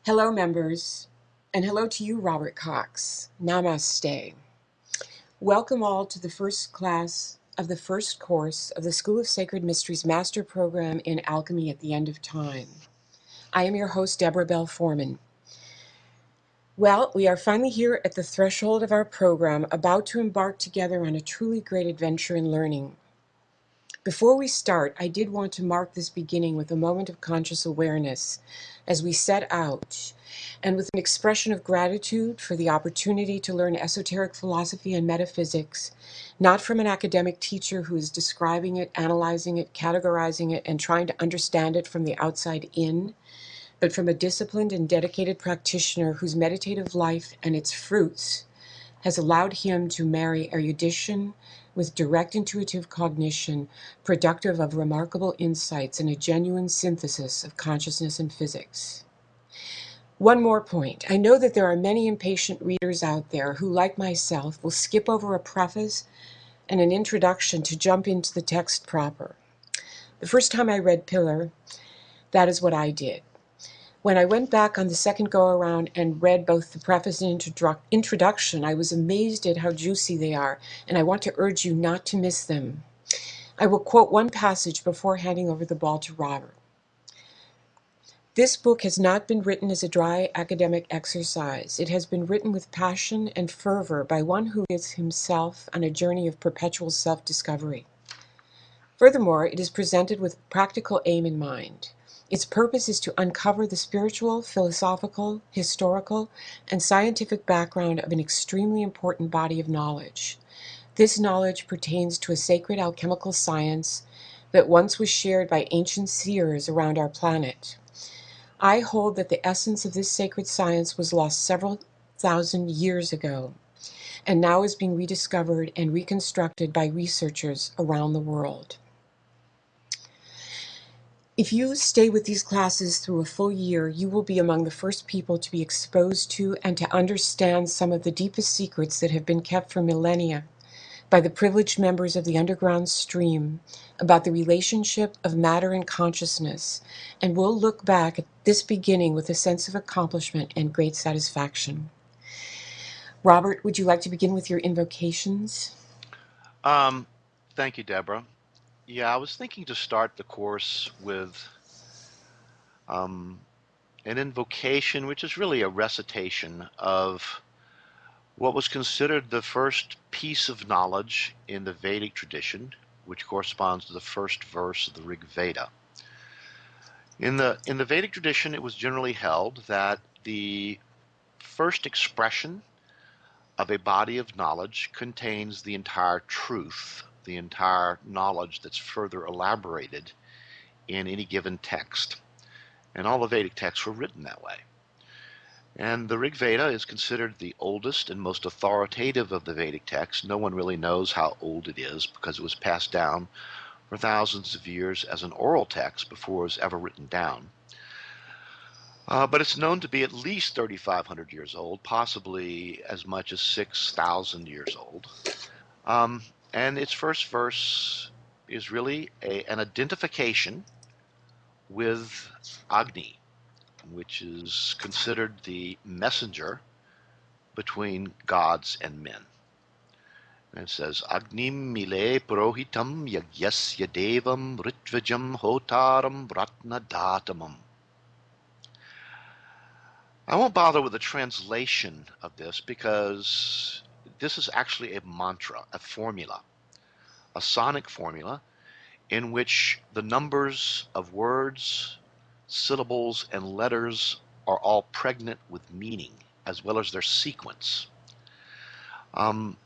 Hello, members, and hello to you, Robert Cox. Namaste. Welcome all to the first class of the first course of the School of Sacred Mysteries Master Program in Alchemy at the End of Time. I am your host, Deborah Bell Foreman. Well, we are finally here at the threshold of our program, about to embark together on a truly great adventure in learning. Before we start, I did want to mark this beginning with a moment of conscious awareness as we set out, and with an expression of gratitude for the opportunity to learn esoteric philosophy and metaphysics, not from an academic teacher who is describing it, analyzing it, categorizing it, and trying to understand it from the outside in, but from a disciplined and dedicated practitioner whose meditative life and its fruits has allowed him to marry erudition with direct intuitive cognition, productive of remarkable insights and a genuine synthesis of consciousness and physics. One more point. I know that there are many impatient readers out there who, like myself, will skip over a preface and an introduction to jump into the text proper. The first time I read Pillar, that is what I did. When I went back on the second go-around and read both the preface and introduction, I was amazed at how juicy they are, and I want to urge you not to miss them. I will quote one passage before handing over the ball to Robert. This book has not been written as a dry academic exercise. It has been written with passion and fervor by one who is himself on a journey of perpetual self-discovery. Furthermore, it is presented with practical aim in mind. Its purpose is to uncover the spiritual, philosophical, historical, and scientific background of an extremely important body of knowledge. This knowledge pertains to a sacred alchemical science that once was shared by ancient seers around our planet. I hold that the essence of this sacred science was lost several thousand years ago, and now is being rediscovered and reconstructed by researchers around the world. If you stay with these classes through a full year, you will be among the first people to be exposed to and to understand some of the deepest secrets that have been kept for millennia by the privileged members of the underground stream about the relationship of matter and consciousness, and will look back at this beginning with a sense of accomplishment and great satisfaction. Robert, would you like to begin with your invocations? Thank you, Deborah. Yeah, I was thinking to start the course with an invocation, which is really a recitation of what was considered the first piece of knowledge in the Vedic tradition, which corresponds to the first verse of the Rig Veda. In the Vedic tradition, it was generally held that the first expression of a body of knowledge contains the entire truth, the entire knowledge that's further elaborated in any given text. And all the Vedic texts were written that way. And the Rig Veda is considered the oldest and most authoritative of the Vedic texts. No one really knows how old it is because it was passed down for thousands of years as an oral text before it was ever written down. But it's known to be at least 3,500 years old, possibly as much as 6,000 years old. And its first verse is really an identification with Agni, which is considered the messenger between gods and men. And it says, Agnim mile purohitam yagyasya devam ritvajam hotaram ratnadatamam. I won't bother with a translation of this because this is actually a mantra, a formula, a sonic formula in which the numbers of words, syllables, and letters are all pregnant with meaning, as well as their sequence. One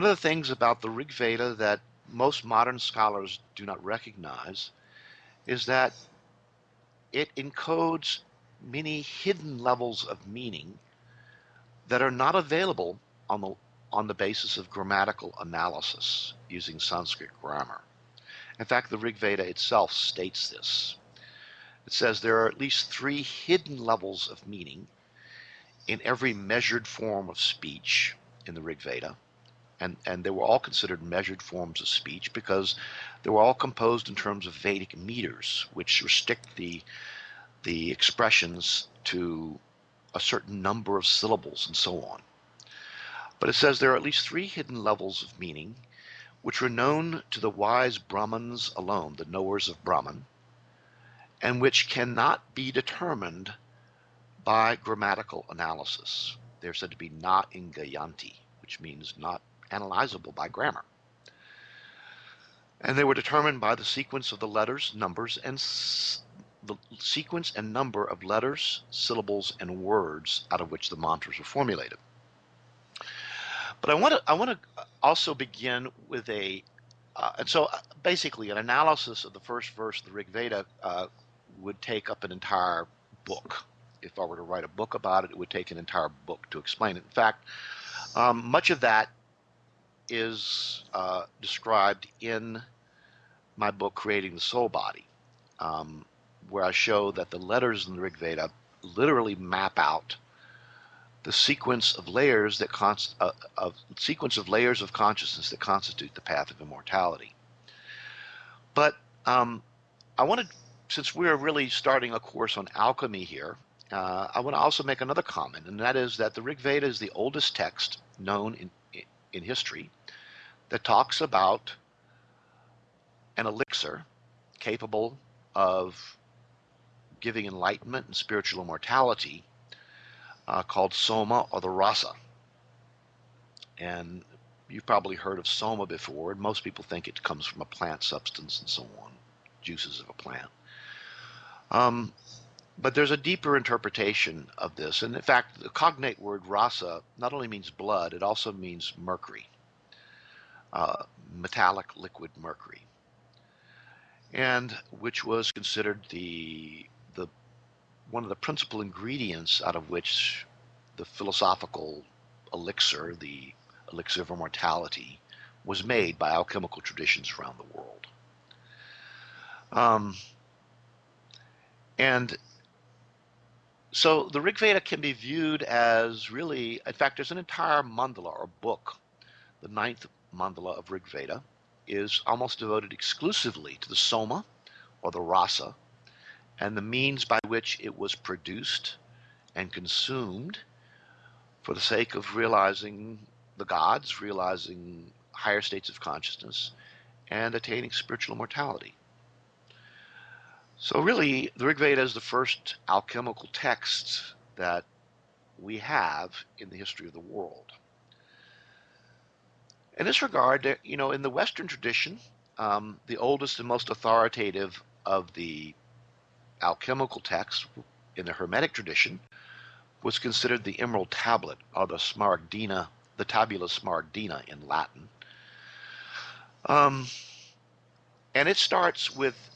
of the things about the Rig Veda that most modern scholars do not recognize is that it encodes many hidden levels of meaning that are not available on the basis of grammatical analysis using Sanskrit grammar. In fact, the Rig Veda itself states this. It says there are at least 3 hidden levels of meaning in every measured form of speech in the Rig Veda. And they were all considered measured forms of speech because they were all composed in terms of Vedic meters, which restrict the expressions to a certain number of syllables, and so on. But it says there are at least 3 hidden levels of meaning, which were known to the wise Brahmins alone, the knowers of Brahman, and which cannot be determined by grammatical analysis. They're said to be na ingayanti, which means not analyzable by grammar. And they were determined by the sequence of the letters, numbers, and the sequence and number of letters, syllables, and words out of which the mantras were formulated. But I want to also begin with basically an analysis of the first verse of the Rig Veda would take up an entire book. If I were to write a book about it, it would take an entire book to explain it. In fact, much of that is described in my book, Creating the Soul Body, where I show that the letters in the Rig Veda literally map out the sequence of layers of consciousness that constitute the path of immortality. But I wanted, since we're really starting a course on alchemy here, I want to also make another comment, and that is that the Rig Veda is the oldest text known in history that talks about an elixir capable of giving enlightenment and spiritual immortality called soma, or the rasa. And you've probably heard of soma before, and most people think it comes from a plant substance and so on, juices of a plant. But there's a deeper interpretation of this. And in fact, the cognate word rasa not only means blood, it also means mercury, metallic liquid mercury, and which was considered one of the principal ingredients out of which the philosophical elixir, the elixir of immortality, was made by alchemical traditions around the world. And so the Rig Veda can be viewed as really, in fact, there's an entire mandala or book. The 9th mandala of Rig Veda is almost devoted exclusively to the soma, or the rasa, and the means by which it was produced and consumed for the sake of realizing the gods, realizing higher states of consciousness, and attaining spiritual immortality. So really, the Rig Veda is the first alchemical text that we have in the history of the world. In this regard, in the Western tradition, the oldest and most authoritative of the alchemical texts in the Hermetic tradition was considered the Emerald Tablet, or the Smaragdina, the Tabula Smaragdina in Latin. And it starts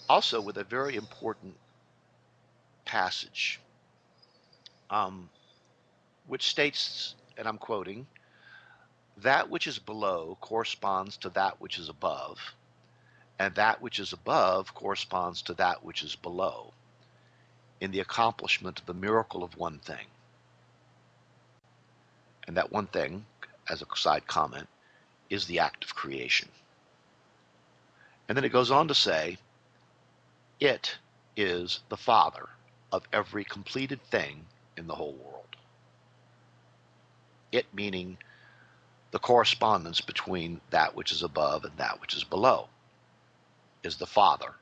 also with a very important passage, which states, and I'm quoting, "That which is below corresponds to that which is above, and that which is above corresponds to that which is below, in the accomplishment of the miracle of one thing." And that one thing, as a side comment, is the act of creation. And then it goes on to say, "It is the father of every completed thing in the whole world." It meaning the correspondence between that which is above and that which is below is the father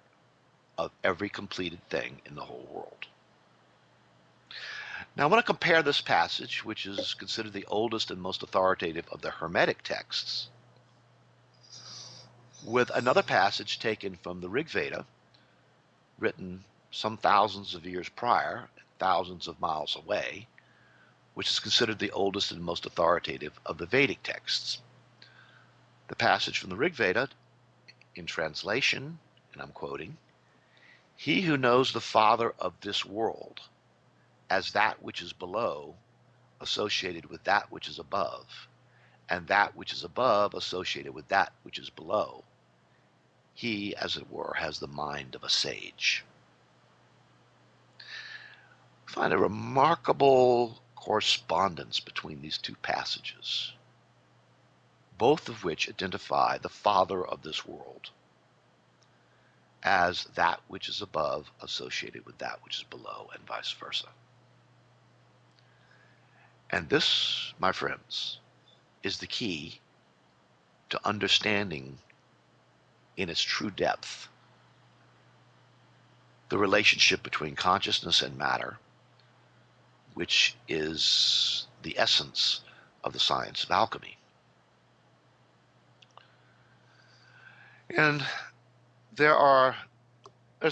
of every completed thing in the whole world. Now I want to compare this passage, which is considered the oldest and most authoritative of the Hermetic texts, with another passage taken from the Rig Veda, written some thousands of years prior, thousands of miles away, which is considered the oldest and most authoritative of the Vedic texts. The passage from the Rig Veda, in translation, and I'm quoting, "He who knows the father of this world as that which is below associated with that which is above, and that which is above associated with that which is below, he, as it were, has the mind of a sage." I find a remarkable correspondence between these two passages, both of which identify the father of this world as that which is above associated with that which is below, and vice versa. And this, my friends, is the key to understanding in its true depth the relationship between consciousness and matter, which is the essence of the science of alchemy. And there's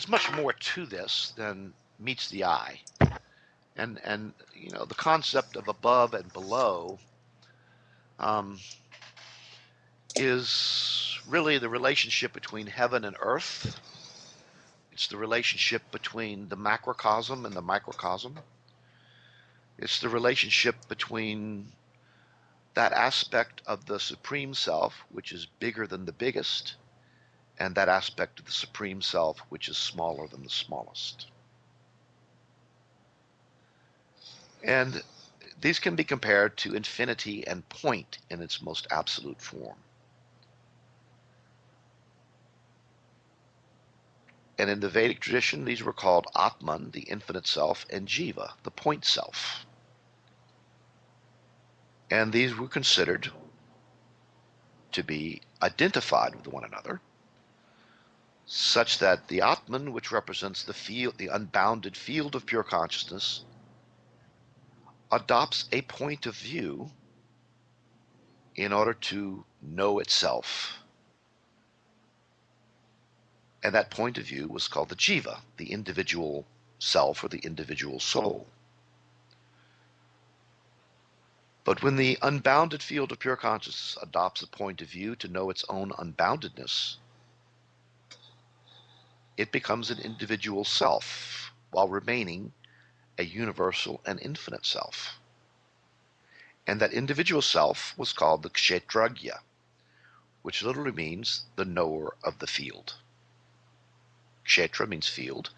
much more to this than meets the eye. And the concept of above and below um, is really the relationship between heaven and earth. It's the relationship between the macrocosm and the microcosm. It's the relationship between that aspect of the Supreme Self, which is bigger than the biggest, and that aspect of the Supreme Self, which is smaller than the smallest. And these can be compared to infinity and point in its most absolute form. And in the Vedic tradition, these were called Atman, the infinite self, and Jiva, the point self. And these were considered to be identified with one another, such that the Atman, which represents the field, the unbounded field of pure consciousness, adopts a point of view in order to know itself. And that point of view was called the Jiva, the individual self or the individual soul. But when the unbounded field of pure consciousness adopts a point of view to know its own unboundedness, it becomes an individual self while remaining a universal and infinite self. And that individual self was called the Kshetragya, which literally means the knower of the field. Kshetra means field,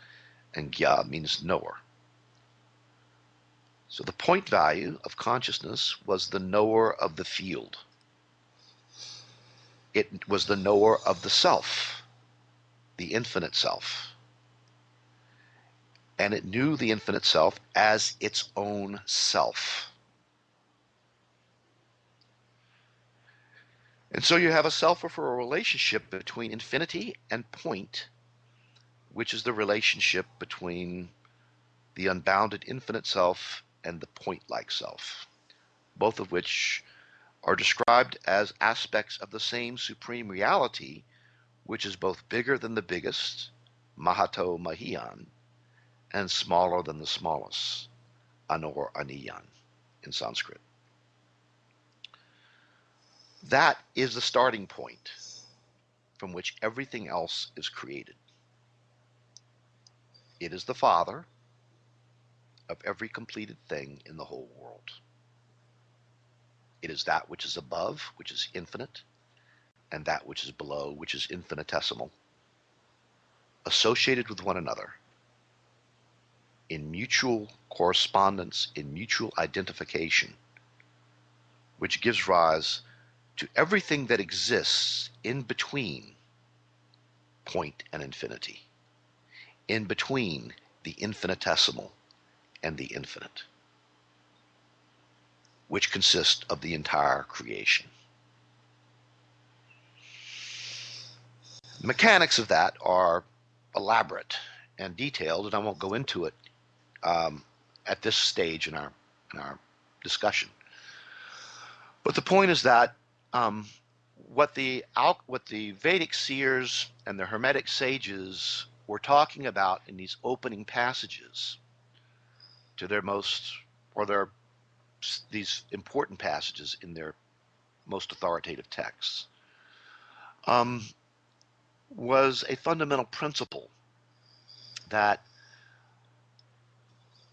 and Gya means knower. So the point value of consciousness was the knower of the field. It was the knower of the self, the infinite self. And it knew the infinite self as its own self. And so you have a self or a relationship between infinity and point, which is the relationship between the unbounded infinite self and the point-like self, both of which are described as aspects of the same supreme reality, which is both bigger than the biggest, Mahato Mahiyan, and smaller than the smallest, Anor Aniyan in Sanskrit. That is the starting point from which everything else is created. It is the father of every completed thing in the whole world. It is that which is above, which is infinite, and that which is below, which is infinitesimal, associated with one another in mutual correspondence, in mutual identification, which gives rise to everything that exists in between point and infinity, in between the infinitesimal and the infinite, which consist of the entire creation. The mechanics of that are elaborate and detailed, and I won't go into it at this stage in our discussion. But the point is that what the Vedic seers and the Hermetic sages were talking about in these opening passages to these important passages in their most authoritative texts, was a fundamental principle that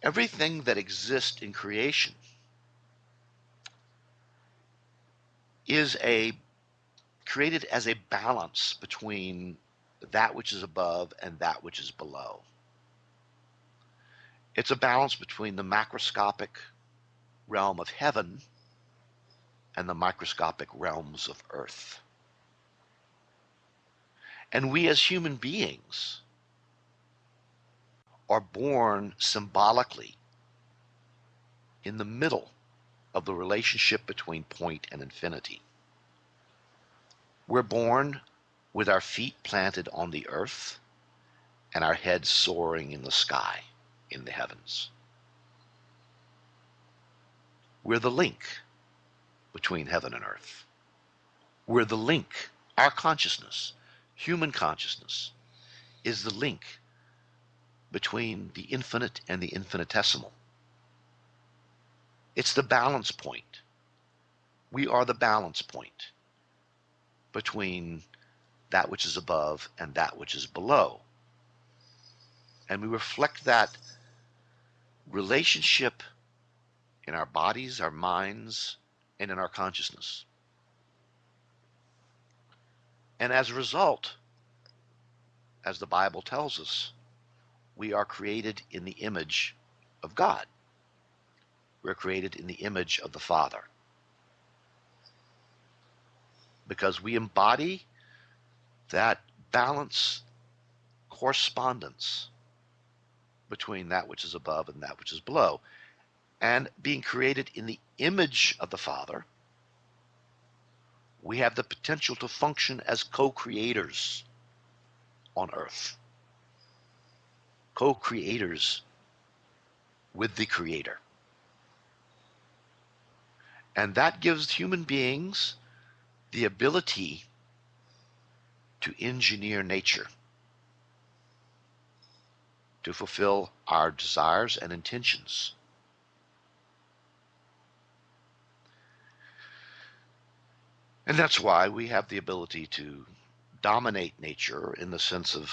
everything that exists in creation is created as a balance between that which is above and that which is below. It's a balance between the macroscopic realm of heaven and the microscopic realms of earth. And we as human beings are born symbolically in the middle of the relationship between point and infinity. We're born with our feet planted on the earth and our heads soaring in the sky, in the heavens. We're the link between heaven and earth. We're the link. Our consciousness, human consciousness, is the link between the infinite and the infinitesimal. It's the balance point. We are the balance point between that which is above and that which is below. And we reflect that relationship in our bodies, our minds, and in our consciousness. And as a result, as the Bible tells us, we are created in the image of God. We're created in the image of the Father. Because we embody that balance, correspondence between that which is above and that which is below. And being created in the image of the Father, we have the potential to function as co-creators on earth. Co-creators with the Creator. And that gives human beings the ability to engineer nature, to fulfill our desires and intentions. And that's why we have the ability to dominate nature in the sense of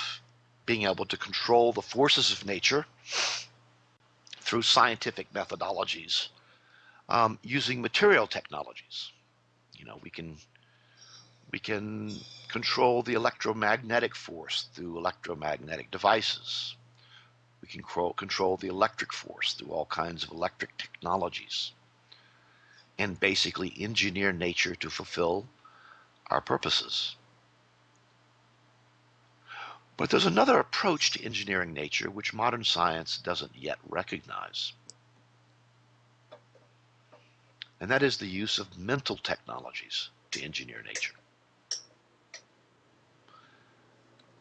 being able to control the forces of nature through scientific methodologies, using material technologies. You know, we can control the electromagnetic force through electromagnetic devices. We can control the electric force through all kinds of electric technologies, and basically engineer nature to fulfill our purposes. But there's another approach to engineering nature which modern science doesn't yet recognize. And that is the use of mental technologies to engineer nature.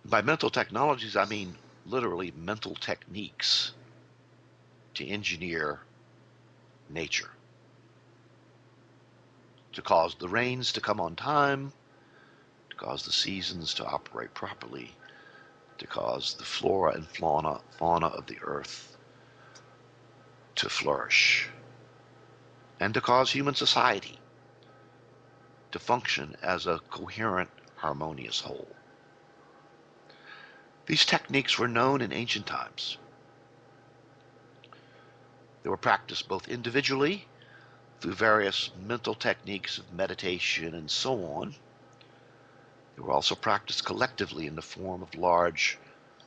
By mental technologies, I mean literally mental techniques to engineer nature. To cause the rains to come on time, to cause the seasons to operate properly, to cause the flora and fauna of the earth to flourish, and to cause human society to function as a coherent, harmonious whole. These techniques were known in ancient times. They were practiced both individually through various mental techniques of meditation and so on. They were also practiced collectively in the form of large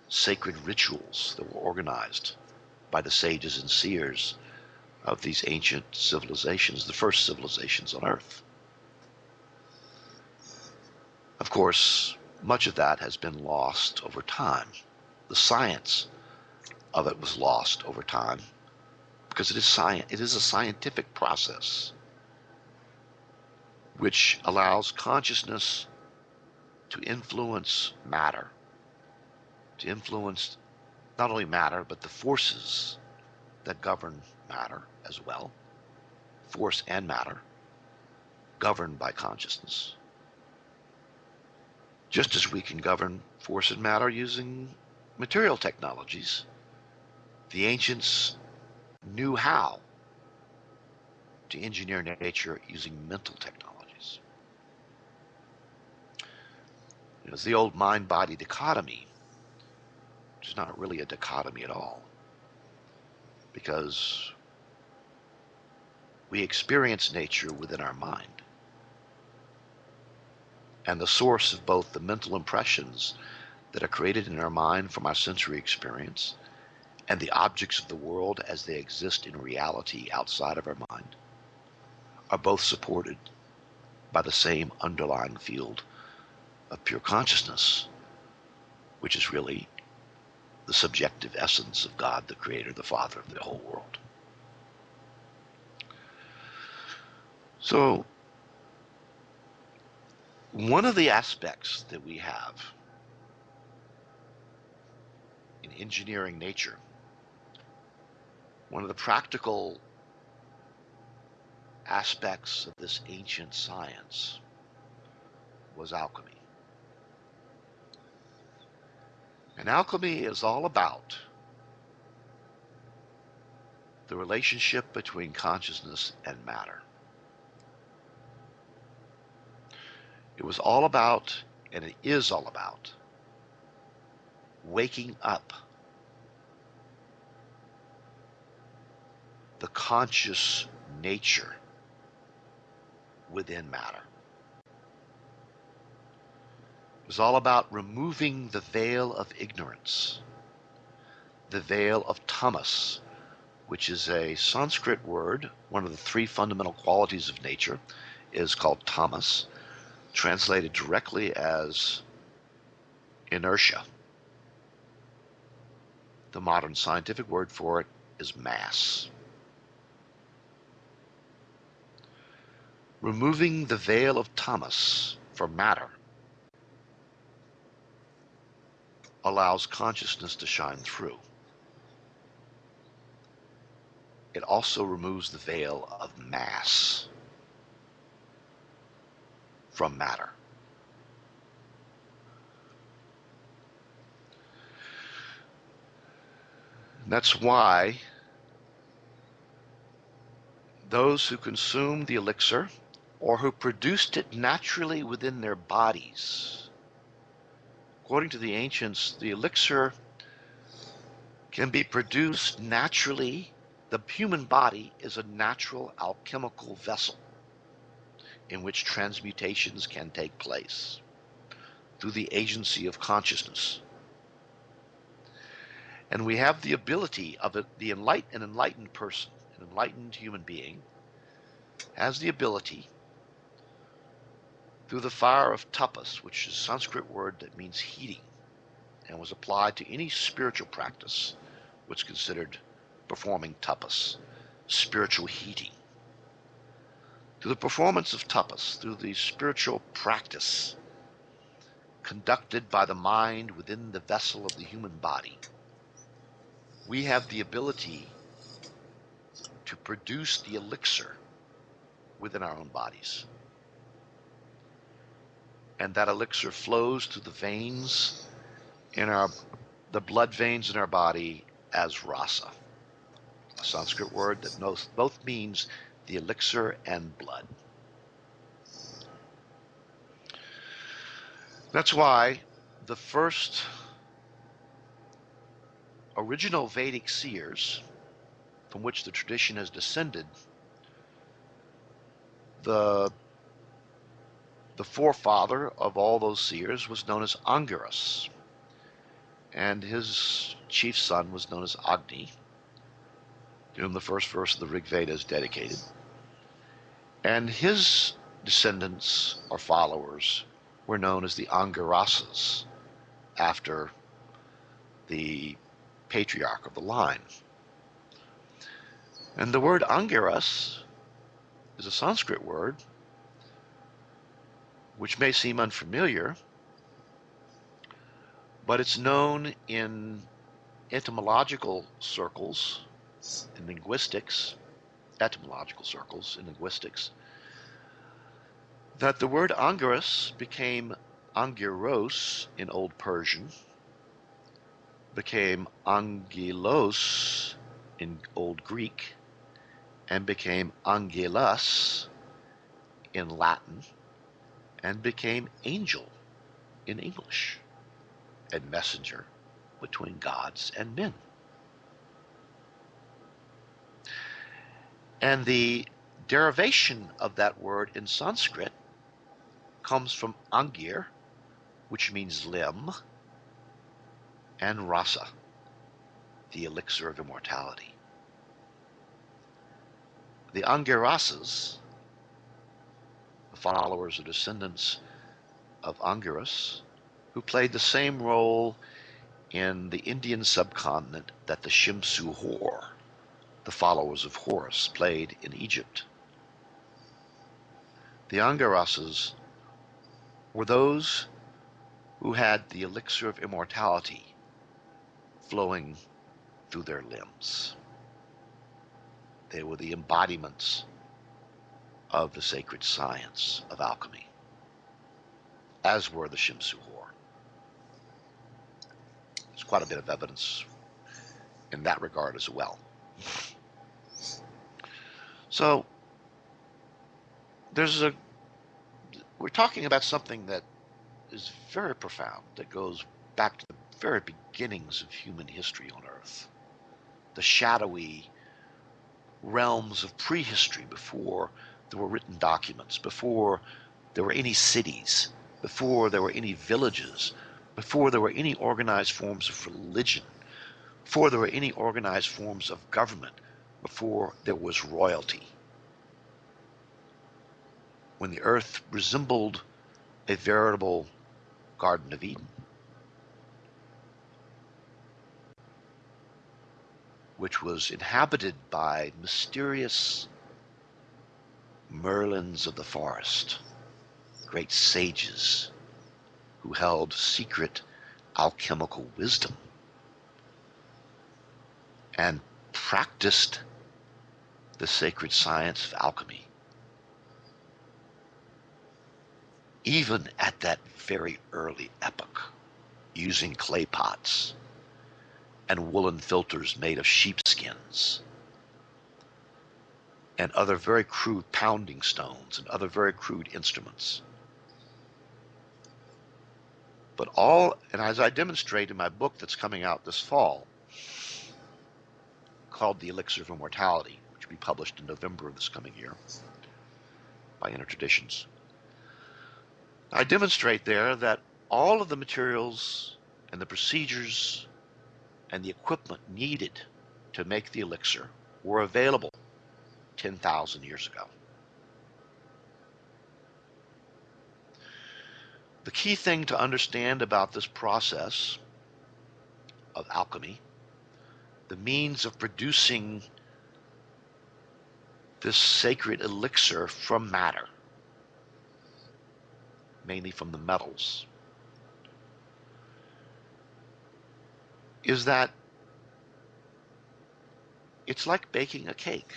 sacred rituals that were organized by the sages and seers of these ancient civilizations, the first civilizations on Earth. Of course, much of that has been lost over time. The science of it was lost over time because it is science. It is a scientific process which allows consciousness to influence matter, to influence not only matter, but the forces that govern matter as well, force and matter, governed by consciousness. Just as we can govern force and matter using material technologies, the ancients knew how to engineer nature using mental technologies. It's the old mind-body dichotomy, which is not really a dichotomy at all, because we experience nature within our mind. And the source of both the mental impressions that are created in our mind from our sensory experience and the objects of the world as they exist in reality outside of our mind are both supported by the same underlying field of pure consciousness, which is really the subjective essence of God, the Creator, the Father of the whole world. So, one of the aspects that we have in engineering nature, one of the practical aspects of this ancient science was alchemy. And alchemy is all about the relationship between consciousness and matter. It was all about, and it is all about, waking up the conscious nature within matter. It was all about removing the veil of ignorance, the veil of tamas, which is a Sanskrit word. One of the three fundamental qualities of nature is called tamas, translated directly as inertia. The modern scientific word for it is mass. Removing the veil of tamas from matter allows consciousness to shine through. It also removes the veil of mass from matter. And that's why those who consumed the elixir or who produced it naturally within their bodies, according to the ancients, the elixir can be produced naturally. The human body is a natural alchemical vessel in which transmutations can take place through the agency of consciousness. And we have the ability of an enlightened person, an enlightened human being, has the ability through the fire of tapas, which is a Sanskrit word that means heating, and was applied to any spiritual practice, which is considered performing tapas, spiritual heating. Through the performance of tapas, through the spiritual practice conducted by the mind within the vessel of the human body, we have the ability to produce the elixir within our own bodies. And that elixir flows through the veins in the blood veins in our body as rasa, a Sanskrit word that both means the elixir and blood. That's why the first original Vedic seers, from which the tradition has descended, the forefather of all those seers was known as Angiras, and his chief son was known as Agni, to whom the first verse of the Rig Veda is dedicated. And his descendants or followers were known as the Angirasas, after the patriarch of the line. And the word Angiras is a Sanskrit word which may seem unfamiliar, but it's known in etymological circles, in linguistics, that the word Angiras became Angiros in Old Persian, became Angelos in Old Greek, and became Angelos in Latin, and became angel in English, and messenger between gods and men. And the derivation of that word in Sanskrit comes from Angir, which means limb, and rasa, the elixir of immortality. The Angirasas, the followers or descendants of Angiras, who played the same role in the Indian subcontinent that the Shimsu Hor, the followers of Horus, played in Egypt. The Angarasas were those who had the elixir of immortality flowing through their limbs. They were the embodiments of the sacred science of alchemy, as were the Shimsuhor. There's quite a bit of evidence in that regard as well. So we're talking about something that is very profound, that goes back to the very beginnings of human history on Earth. The shadowy realms of prehistory, before there were written documents, before there were any cities, before there were any villages, before there were any organized forms of religion, before there were any organized forms of government, before there was royalty. When the earth resembled a veritable Garden of Eden, which was inhabited by mysterious Merlins of the forest, great sages who held secret alchemical wisdom and practiced the sacred science of alchemy. Even at that very early epoch, using clay pots and woolen filters made of sheepskins and other very crude pounding stones and other very crude instruments. But and as I demonstrate in my book that's coming out this fall, called The Elixir of Immortality, which will be published in November of this coming year by Inner Traditions, I demonstrate there that all of the materials and the procedures and the equipment needed to make the elixir were available 10,000 years ago. The key thing to understand about this process of alchemy, the means of producing this sacred elixir from matter, mainly from the metals, is that it's like baking a cake.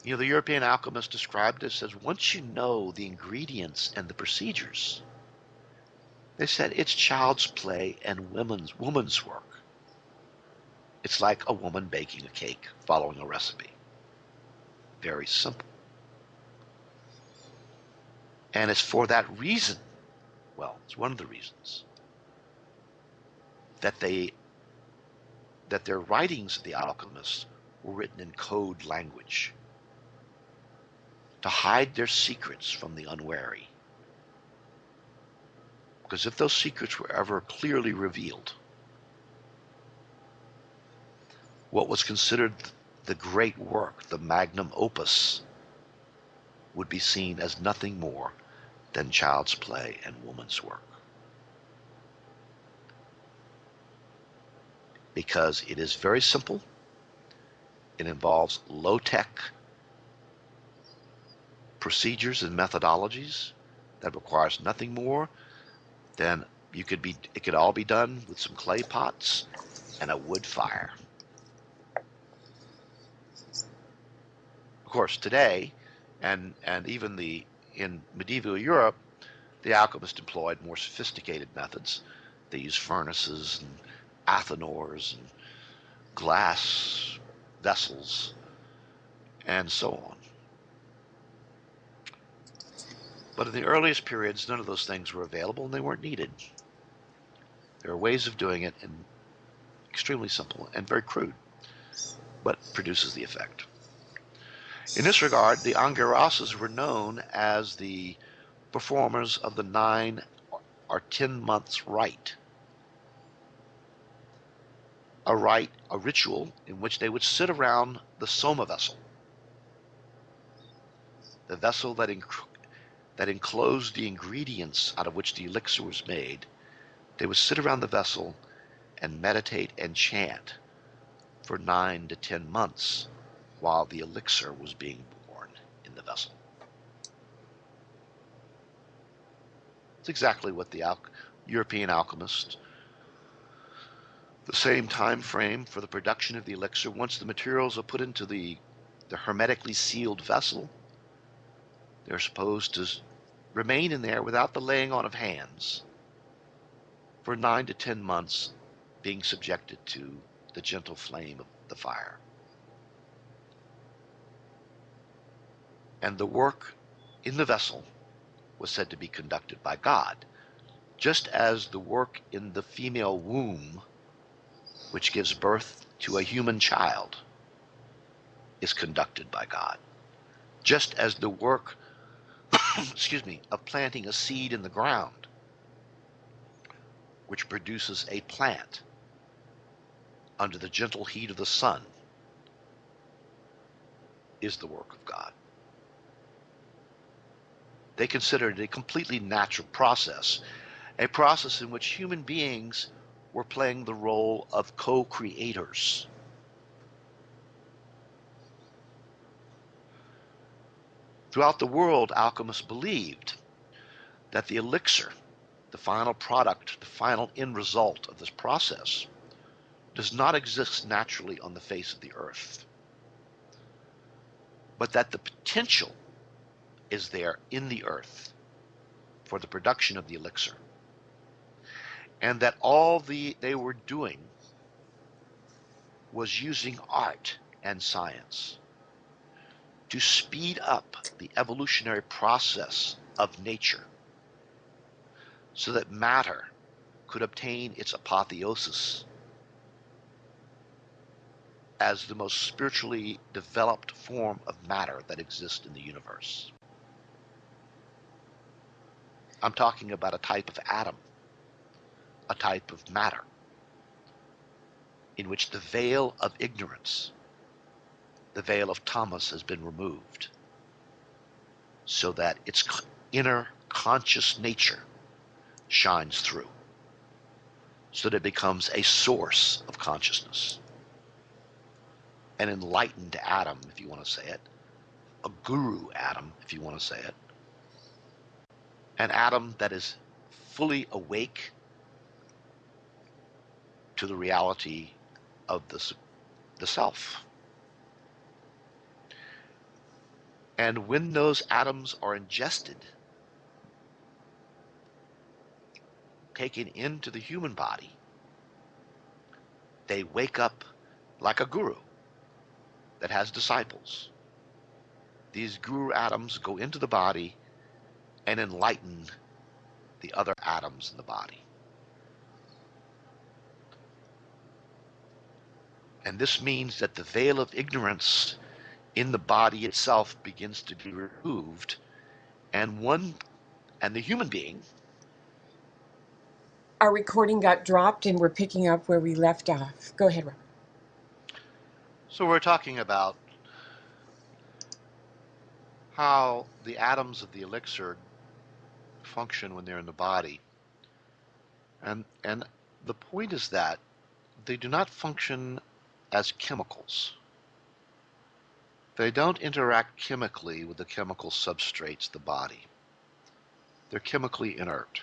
You know, the European alchemists described this as, once you know the ingredients and the procedures, they said it's child's play and woman's work. It's like a woman baking a cake, following a recipe. Very simple. And it's for that reason, well, it's one of the reasons, that their writings of the alchemists were written in code language to hide their secrets from the unwary. Because if those secrets were ever clearly revealed, what was considered the great work, the magnum opus, would be seen as nothing more than child's play and woman's work. Because it is very simple, it involves low-tech procedures and methodologies that requires nothing more than it could all be done with some clay pots and a wood fire. Of course, today, and even in medieval Europe, the alchemists employed more sophisticated methods. They used furnaces and athanors and glass vessels and so on. But in the earliest periods, none of those things were available and they weren't needed. There are ways of doing it, and extremely simple and very crude, but produces the effect. In this regard, the Angirasas were known as the performers of the 9 or 10 months rite. A ritual in which they would sit around the soma vessel, the vessel that enclosed the ingredients out of which the elixir was made. They would sit around the vessel and meditate and chant for 9 to 10 months while the elixir was being born in the vessel. It's exactly what the European alchemists, the same time frame for the production of the elixir. Once the materials are put into the hermetically sealed vessel, they're supposed to remain in there without the laying on of hands for 9 to 10 months, being subjected to the gentle flame of the fire. And the work in the vessel was said to be conducted by God, just as the work in the female womb, which gives birth to a human child, is conducted by God. Just as the work, of planting a seed in the ground, which produces a plant under the gentle heat of the sun, is the work of God. They considered it a completely natural process, a process in which human beings were playing the role of co-creators. Throughout the world, alchemists believed that the elixir, the final product, the final end result of this process, does not exist naturally on the face of the earth, but that the potential is there in the earth for the production of the elixir, and that all they were doing was using art and science to speed up the evolutionary process of nature so that matter could obtain its apotheosis as the most spiritually developed form of matter that exists in the universe. I'm talking about a type of atom, a type of matter, in which the veil of ignorance, the veil of tamas, has been removed, so that its inner conscious nature shines through, so that it becomes a source of consciousness, an enlightened atom, if you want to say it, a guru atom, if you want to say it, an atom that is fully awake to the reality of the self. And when those atoms are ingested, taken into the human body, they wake up like a guru that has disciples. These guru atoms go into the body and enlighten the other atoms in the body. And this means that the veil of ignorance in the body itself begins to be removed, and the human being. Our recording got dropped and we're picking up where we left off. Go ahead, Robert. So we're talking about how the atoms of the elixir function when they're in the body. And the point is that they do not function as chemicals. They don't interact chemically with the chemical substrates of the body. They're chemically inert.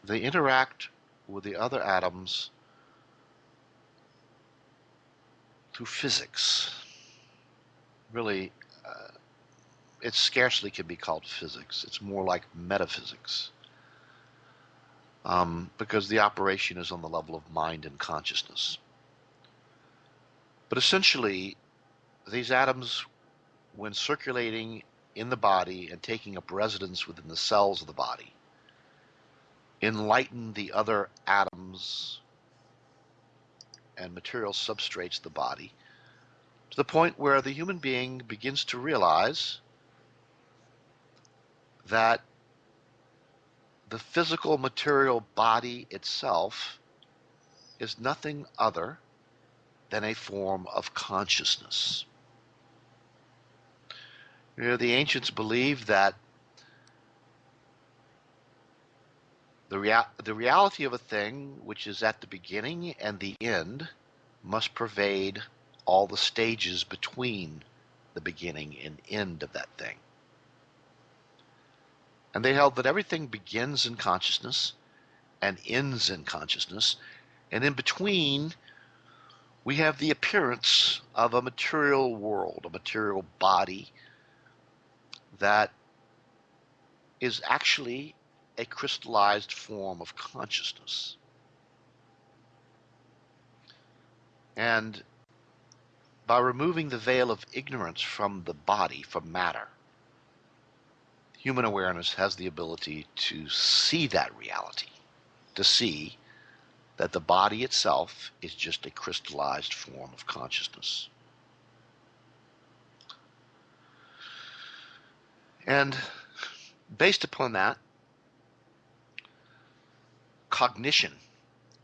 They interact with the other atoms through physics. Really, it scarcely can be called physics. It's more like metaphysics, because the operation is on the level of mind and consciousness. But essentially, these atoms, when circulating in the body and taking up residence within the cells of the body, enlighten the other atoms and material substrates of the body to the point where the human being begins to realize that the physical material body itself is nothing other than a form of consciousness. The ancients believed that the reality of a thing, which is at the beginning and the end, must pervade all the stages between the beginning and end of that thing. And they held that everything begins in consciousness and ends in consciousness, and in between we have the appearance of a material world, a material body that is actually a crystallized form of consciousness. And by removing the veil of ignorance from the body, from matter, human awareness has the ability to see that reality, to see that the body itself is just a crystallized form of consciousness. And based upon that, cognition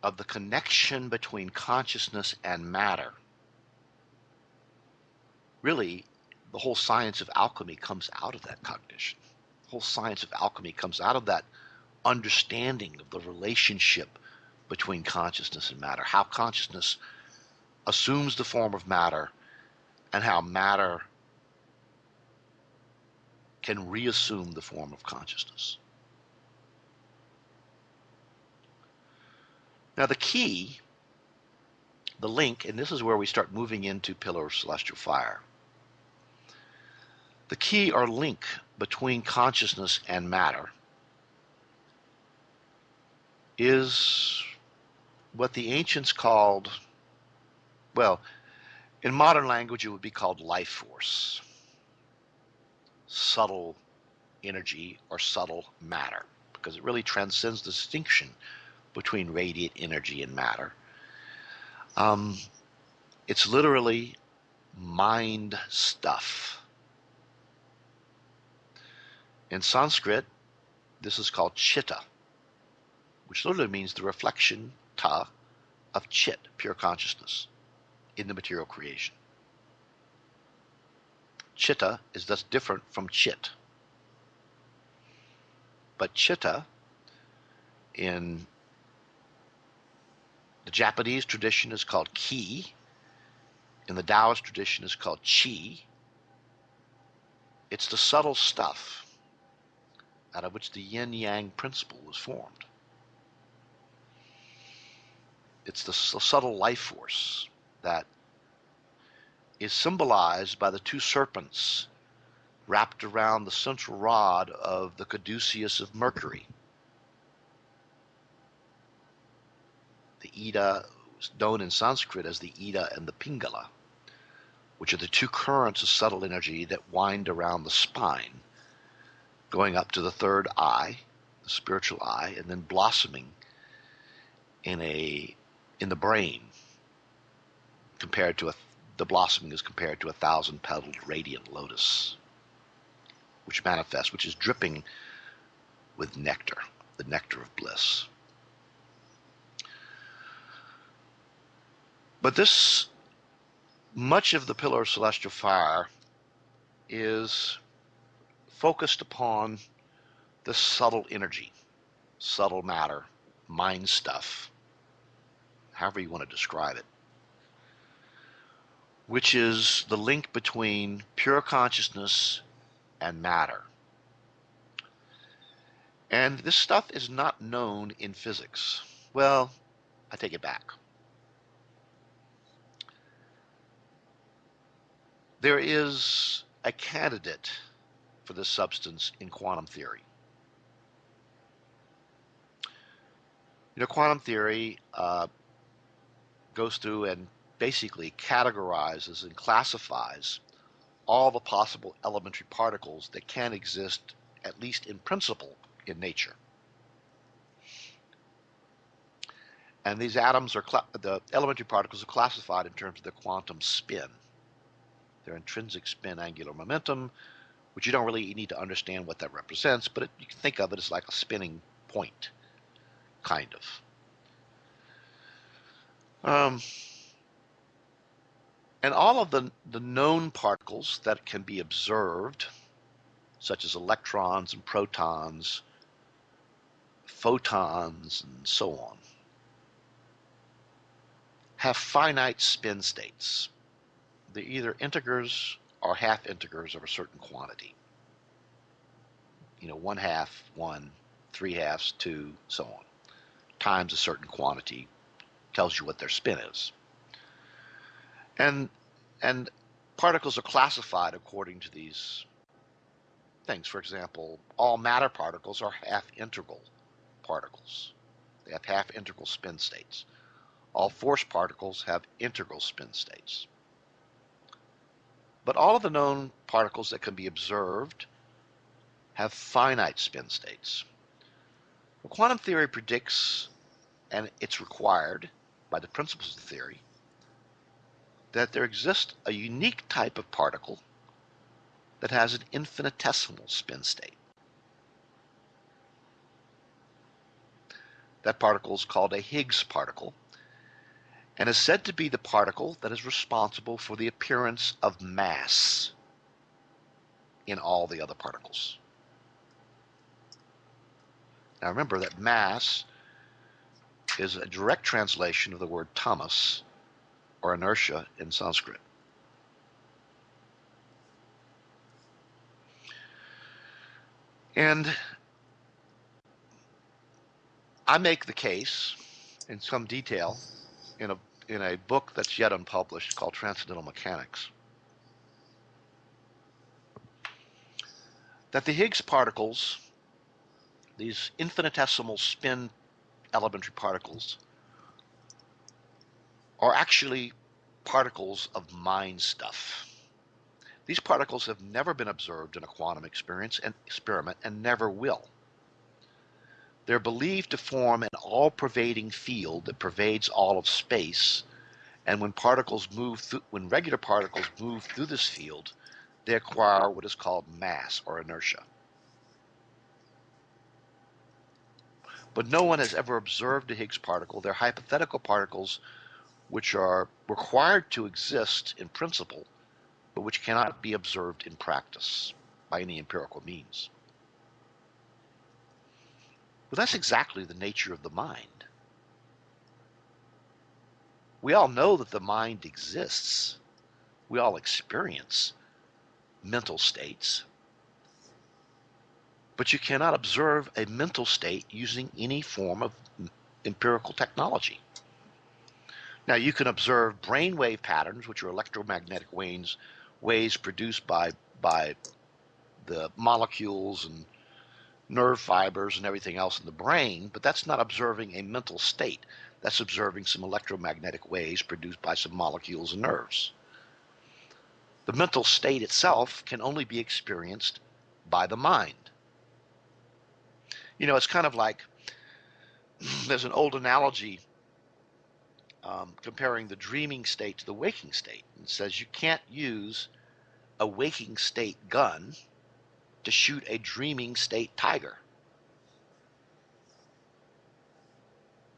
of the connection between consciousness and matter, really, the whole science of alchemy comes out of that cognition. The whole science of alchemy comes out of that understanding of the relationship between consciousness and matter, how consciousness assumes the form of matter and how matter can reassume the form of consciousness. Now the key, the link, and this is where we start moving into Pillar of Celestial Fire. The key or link between consciousness and matter is what the ancients called, well, in modern language it would be called life force, subtle energy or subtle matter, because it really transcends the distinction between radiant energy and matter. It's literally mind stuff. In Sanskrit, this is called chitta, which literally means the reflection, ta, of chit, pure consciousness, in the material creation. Chitta is thus different from chit. But chitta, in the Japanese tradition, is called ki. In the Taoist tradition, is called chi. It's the subtle stuff out of which the yin-yang principle was formed. It's the subtle life force that is symbolized by the two serpents wrapped around the central rod of the caduceus of Mercury. The Ida is known in Sanskrit as the Ida and the Pingala, which are the two currents of subtle energy that wind around the spine, going up to the third eye, the spiritual eye, and then blossoming in the brain. The blossoming is compared to 1,000-petaled radiant lotus, which is dripping with nectar, the nectar of bliss. But much of the Pillar of Celestial Fire is focused upon the subtle energy, subtle matter, mind stuff, however you want to describe it, which is the link between pure consciousness and matter. And this stuff is not known in physics. Well, I take it back. There is a candidate for this substance in quantum theory. Quantum theory goes through and basically categorizes and classifies all the possible elementary particles that can exist, at least in principle, in nature. And these atoms the elementary particles are classified in terms of their quantum spin, their intrinsic spin angular momentum, which you don't really need to understand what that represents, but you can think of it as like a spinning point, kind of. And all of the known particles that can be observed, such as electrons and protons, photons, and so on, have finite spin states. They're either integers or half integers of a certain quantity. 1 half, 1, 3 halves, 2, so on, times a certain quantity tells you what their spin is. And and particles are classified according to these things. For example, all matter particles are half-integral particles. They have half-integral spin states. All force particles have integral spin states. But all of the known particles that can be observed have finite spin states. Well, quantum theory predicts, and it's required by the principles of the theory, that there exists a unique type of particle that has an infinitesimal spin state. That particle is called a Higgs particle and is said to be the particle that is responsible for the appearance of mass in all the other particles. Now remember that mass is a direct translation of the word tamas, or inertia in Sanskrit. And I make the case in some detail in a book that's yet unpublished called Transcendental Mechanics, that the Higgs particles, these infinitesimal spin elementary particles, are actually particles of mind stuff. These particles have never been observed in a quantum experiment and never will. They're believed to form an all-pervading field that pervades all of space, and when regular particles move through this field, they acquire what is called mass or inertia. But no one has ever observed a Higgs particle. They're hypothetical particles which are required to exist in principle, but which cannot be observed in practice by any empirical means. Well, that's exactly the nature of the mind. We all know that the mind exists. We all experience mental states. But you cannot observe a mental state using any form of empirical technology. Now, you can observe brainwave patterns, which are electromagnetic waves produced by the molecules and nerve fibers and everything else in the brain, but that's not observing a mental state. That's observing some electromagnetic waves produced by some molecules and nerves. The mental state itself can only be experienced by the mind. It's kind of like there's an old analogy comparing the dreaming state to the waking state. It says you can't use a waking state gun to shoot a dreaming state tiger,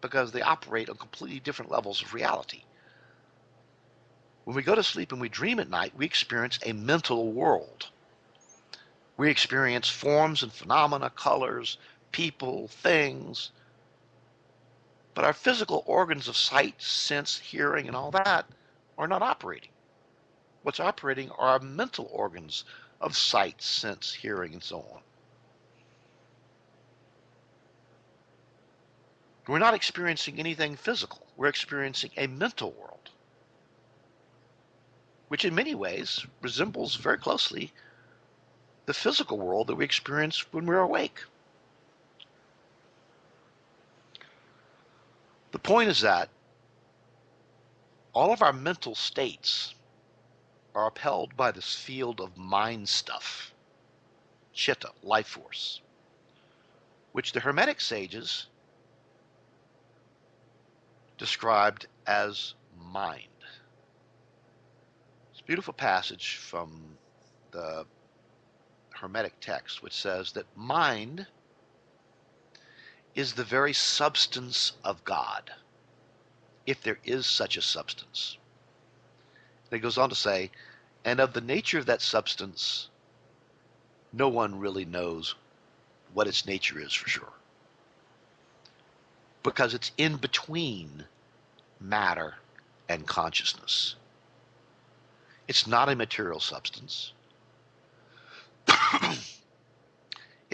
because they operate on completely different levels of reality. When we go to sleep and we dream at night, we experience a mental world. We experience forms and phenomena, colors, people, things, but our physical organs of sight, sense, hearing, and all that are not operating. What's operating are our mental organs of sight, sense, hearing, and so on. We're not experiencing anything physical. We're experiencing a mental world, which in many ways resembles very closely the physical world that we experience when we're awake. The point is that all of our mental states are upheld by this field of mind stuff, chitta, life force, which the Hermetic sages described as mind. It's a beautiful passage from the Hermetic text, which says that mind is the very substance of God, if there is such a substance. And it goes on to say, and of the nature of that substance, no one really knows what its nature is for sure, because it's in between matter and consciousness. It's not a material substance.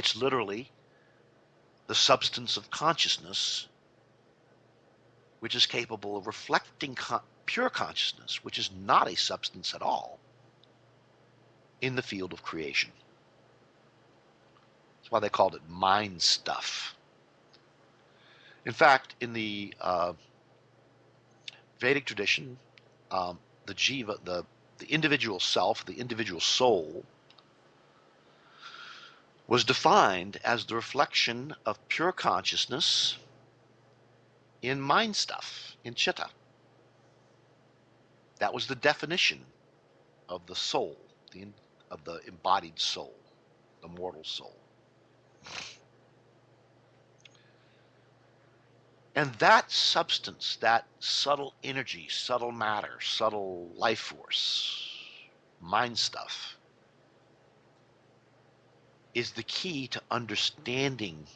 It's literally the substance of consciousness, which is capable of reflecting pure consciousness, which is not a substance at all, in the field of creation. That's why they called it mind stuff. In fact, in the Vedic tradition, the jiva, the individual self, the individual soul, was defined as the reflection of pure consciousness in mind stuff, in chitta. That was the definition of the soul, of the embodied soul, the mortal soul. And that substance, that subtle energy, subtle matter, subtle life force, mind stuff, is the key to understanding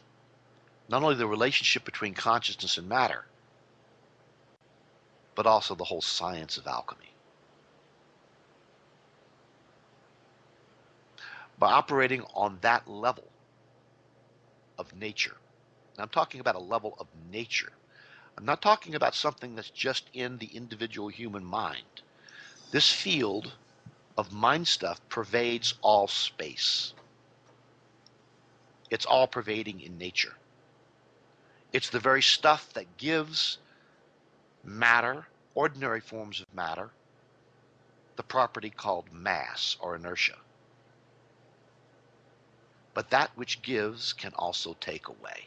not only the relationship between consciousness and matter, but also the whole science of alchemy. By operating on that level of nature, and I'm talking about a level of nature. I'm not talking about something that's just in the individual human mind. This field of mind stuff pervades all space. It's all pervading in nature. It's the very stuff that gives matter, ordinary forms of matter, the property called mass or inertia. But that which gives can also take away.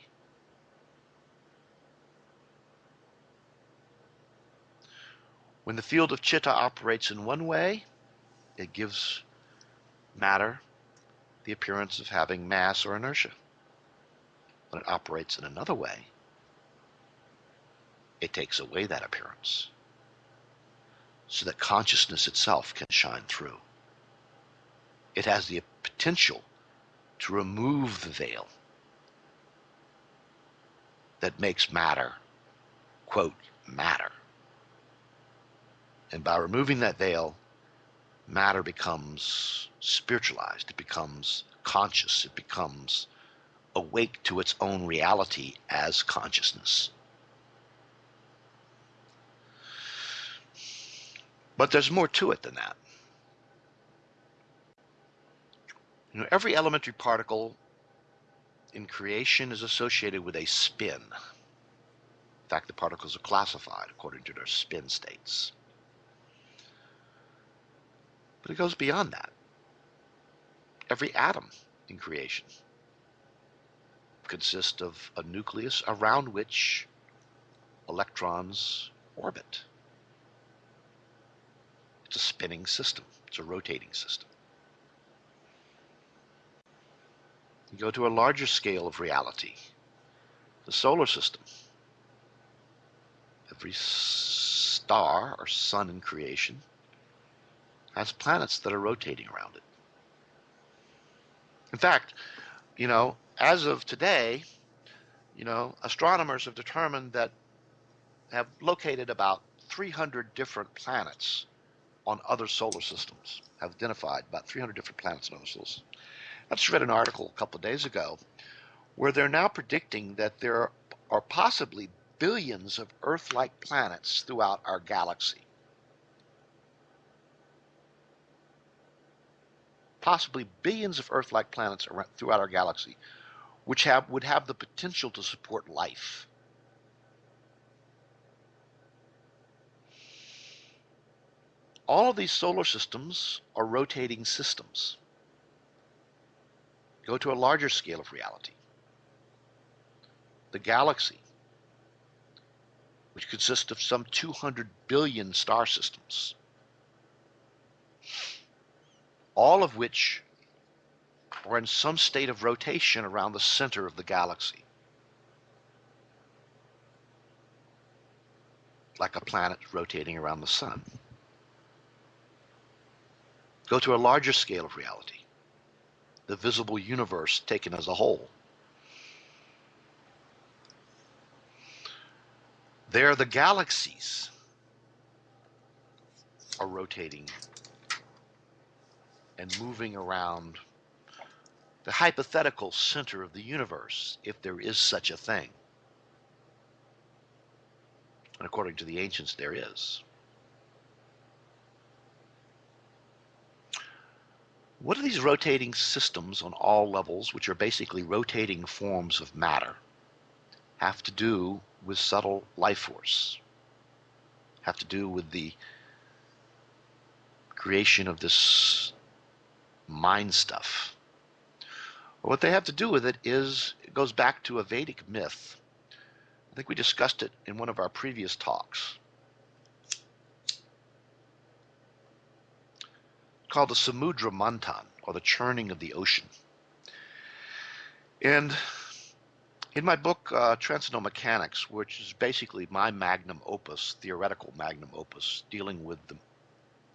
When the field of chitta operates in one way, it gives matter the appearance of having mass or inertia. When it operates in another way, it takes away that appearance so that consciousness itself can shine through. It has the potential to remove the veil that makes matter, quote, matter. And by removing that veil, matter becomes spiritualized, it becomes conscious, it becomes awake to its own reality as consciousness. But there's more to it than that. You know, every elementary particle in creation is associated with a spin. In fact, the particles are classified according to their spin states. But it goes beyond that. Every atom in creation consists of a nucleus around which electrons orbit. It's a spinning system. It's a rotating system. You go to a larger scale of reality, the solar system. Every star or sun in creation has planets that are rotating around it. In fact, you know, as of today, you know, astronomers have determined that have located about 300 different planets on other solar systems, have identified about 300 different planets on other solar systems. I just read an article a couple of days ago where they're now predicting that there are possibly billions of Earth-like planets throughout our galaxy. Possibly billions of Earth-like planets throughout our galaxy, which would have the potential to support life. All of these solar systems are rotating systems. Go to a larger scale of reality. The galaxy, which consists of some 200 billion star systems, all of which are in some state of rotation around the center of the galaxy, like a planet rotating around the sun. Go to a larger scale of reality, the visible universe taken as a whole. There, the galaxies are rotating and moving around the hypothetical center of the universe, if there is such a thing. And according to the ancients, there is. What do these rotating systems on all levels, which are basically rotating forms of matter, have to do with subtle life force? Have to do with the creation of this mind stuff? What they have to do with it goes back to a Vedic myth. I think we discussed it in one of our previous talks, called the Samudra Manthan, or the churning of the ocean. And in my book, Transcendental Mechanics, which is basically my magnum opus, theoretical magnum opus, dealing with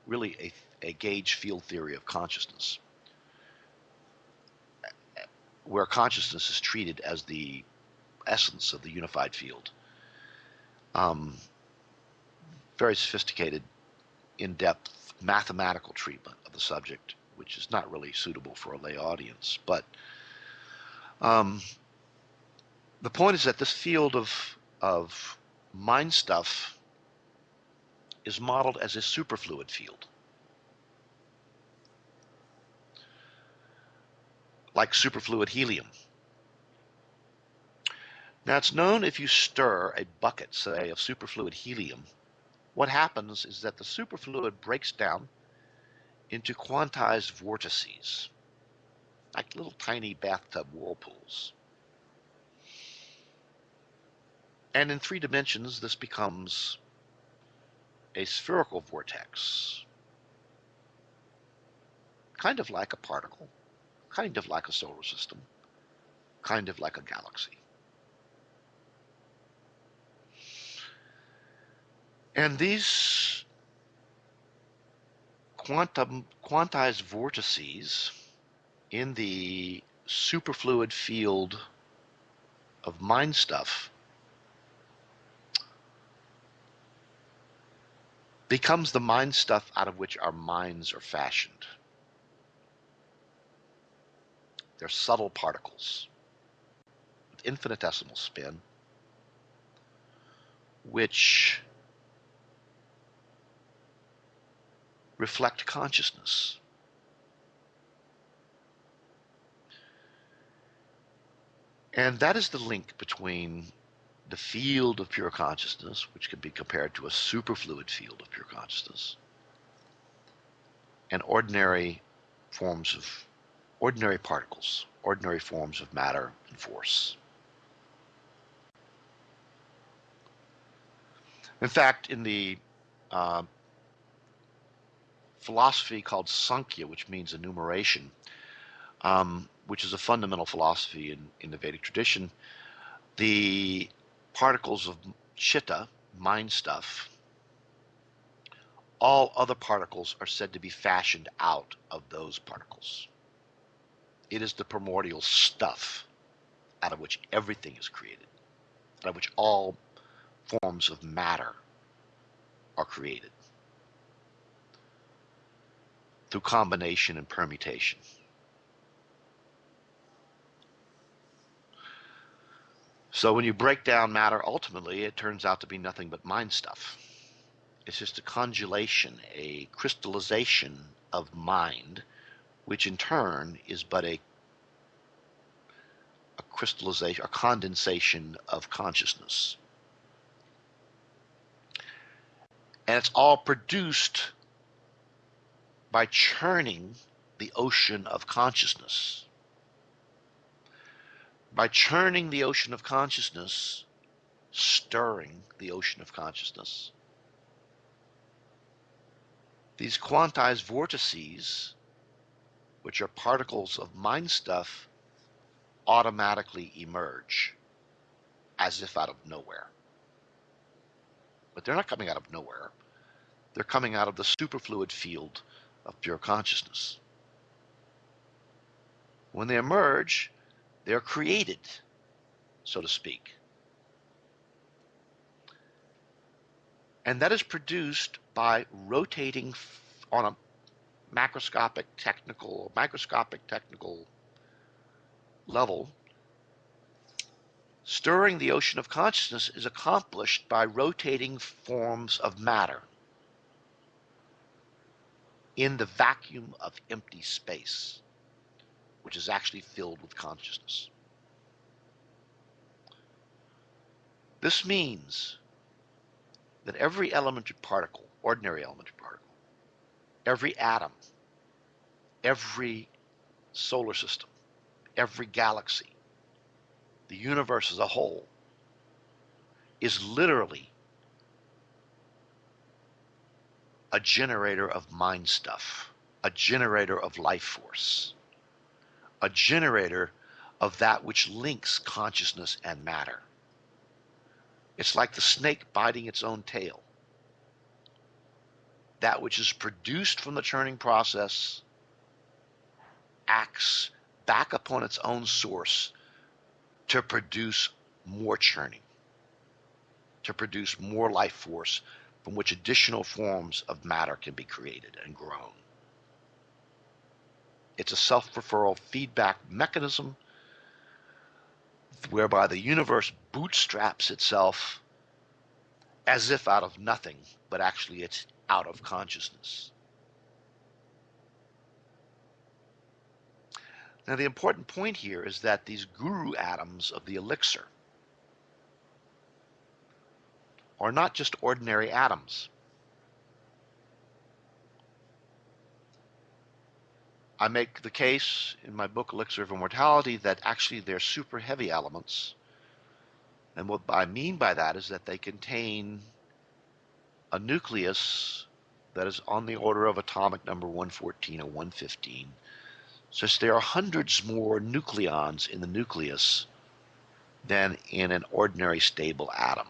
really a gauge field theory of consciousness, where consciousness is treated as the essence of the unified field. Very sophisticated, in-depth mathematical treatment of the subject, which is not really suitable for a lay audience. But the point is that this field of mind stuff is modeled as a superfluid field, like superfluid helium. Now, it's known if you stir a bucket, say, of superfluid helium, what happens is that the superfluid breaks down into quantized vortices, like little tiny bathtub whirlpools. And in 3 dimensions, this becomes a spherical vortex, kind of like a particle, kind of like a solar system, kind of like a galaxy. And these quantized vortices in the superfluid field of mind stuff becomes the mind stuff out of which our minds are fashioned. They're subtle particles with infinitesimal spin, which reflect consciousness. And that is the link between the field of pure consciousness, which can be compared to a superfluid field of pure consciousness, and ordinary particles, ordinary forms of matter and force. In fact, in the philosophy called Sankhya, which means enumeration, which is a fundamental philosophy in the Vedic tradition, the particles of chitta, mind stuff, all other particles are said to be fashioned out of those particles. It is the primordial stuff out of which everything is created, out of which all forms of matter are created through combination and permutation. So when you break down matter, ultimately it turns out to be nothing but mind stuff. It's just a congelation, a crystallization of mind, which in turn is but a crystallization, a condensation of consciousness. And it's all produced by churning the ocean of consciousness. By churning the ocean of consciousness, stirring the ocean of consciousness, these quantized vortices, which are particles of mind stuff, automatically emerge as if out of nowhere. But they're not coming out of nowhere. They're coming out of the superfluid field of pure consciousness. When they emerge, they're created, so to speak. And that is produced by rotating on a microscopic technical level, stirring the ocean of consciousness is accomplished by rotating forms of matter in the vacuum of empty space, which is actually filled with consciousness. This means that every elementary particle, ordinary elementary particle, every atom, every solar system, every galaxy, the universe as a whole, is literally a generator of mind stuff, a generator of life force, a generator of that which links consciousness and matter. It's like the snake biting its own tail. That which is produced from the churning process acts back upon its own source to produce more churning, to produce more life force from which additional forms of matter can be created and grown. It's a self-referral feedback mechanism whereby the universe bootstraps itself as if out of nothing, but actually it's out of consciousness. Now, the important point here is that these guru atoms of the elixir are not just ordinary atoms. I make the case in my book Elixir of Immortality that actually they're super heavy elements. And what I mean by that is that they contain a nucleus that is on the order of atomic number 114 or 115. So there are hundreds more nucleons in the nucleus than in an ordinary stable atom.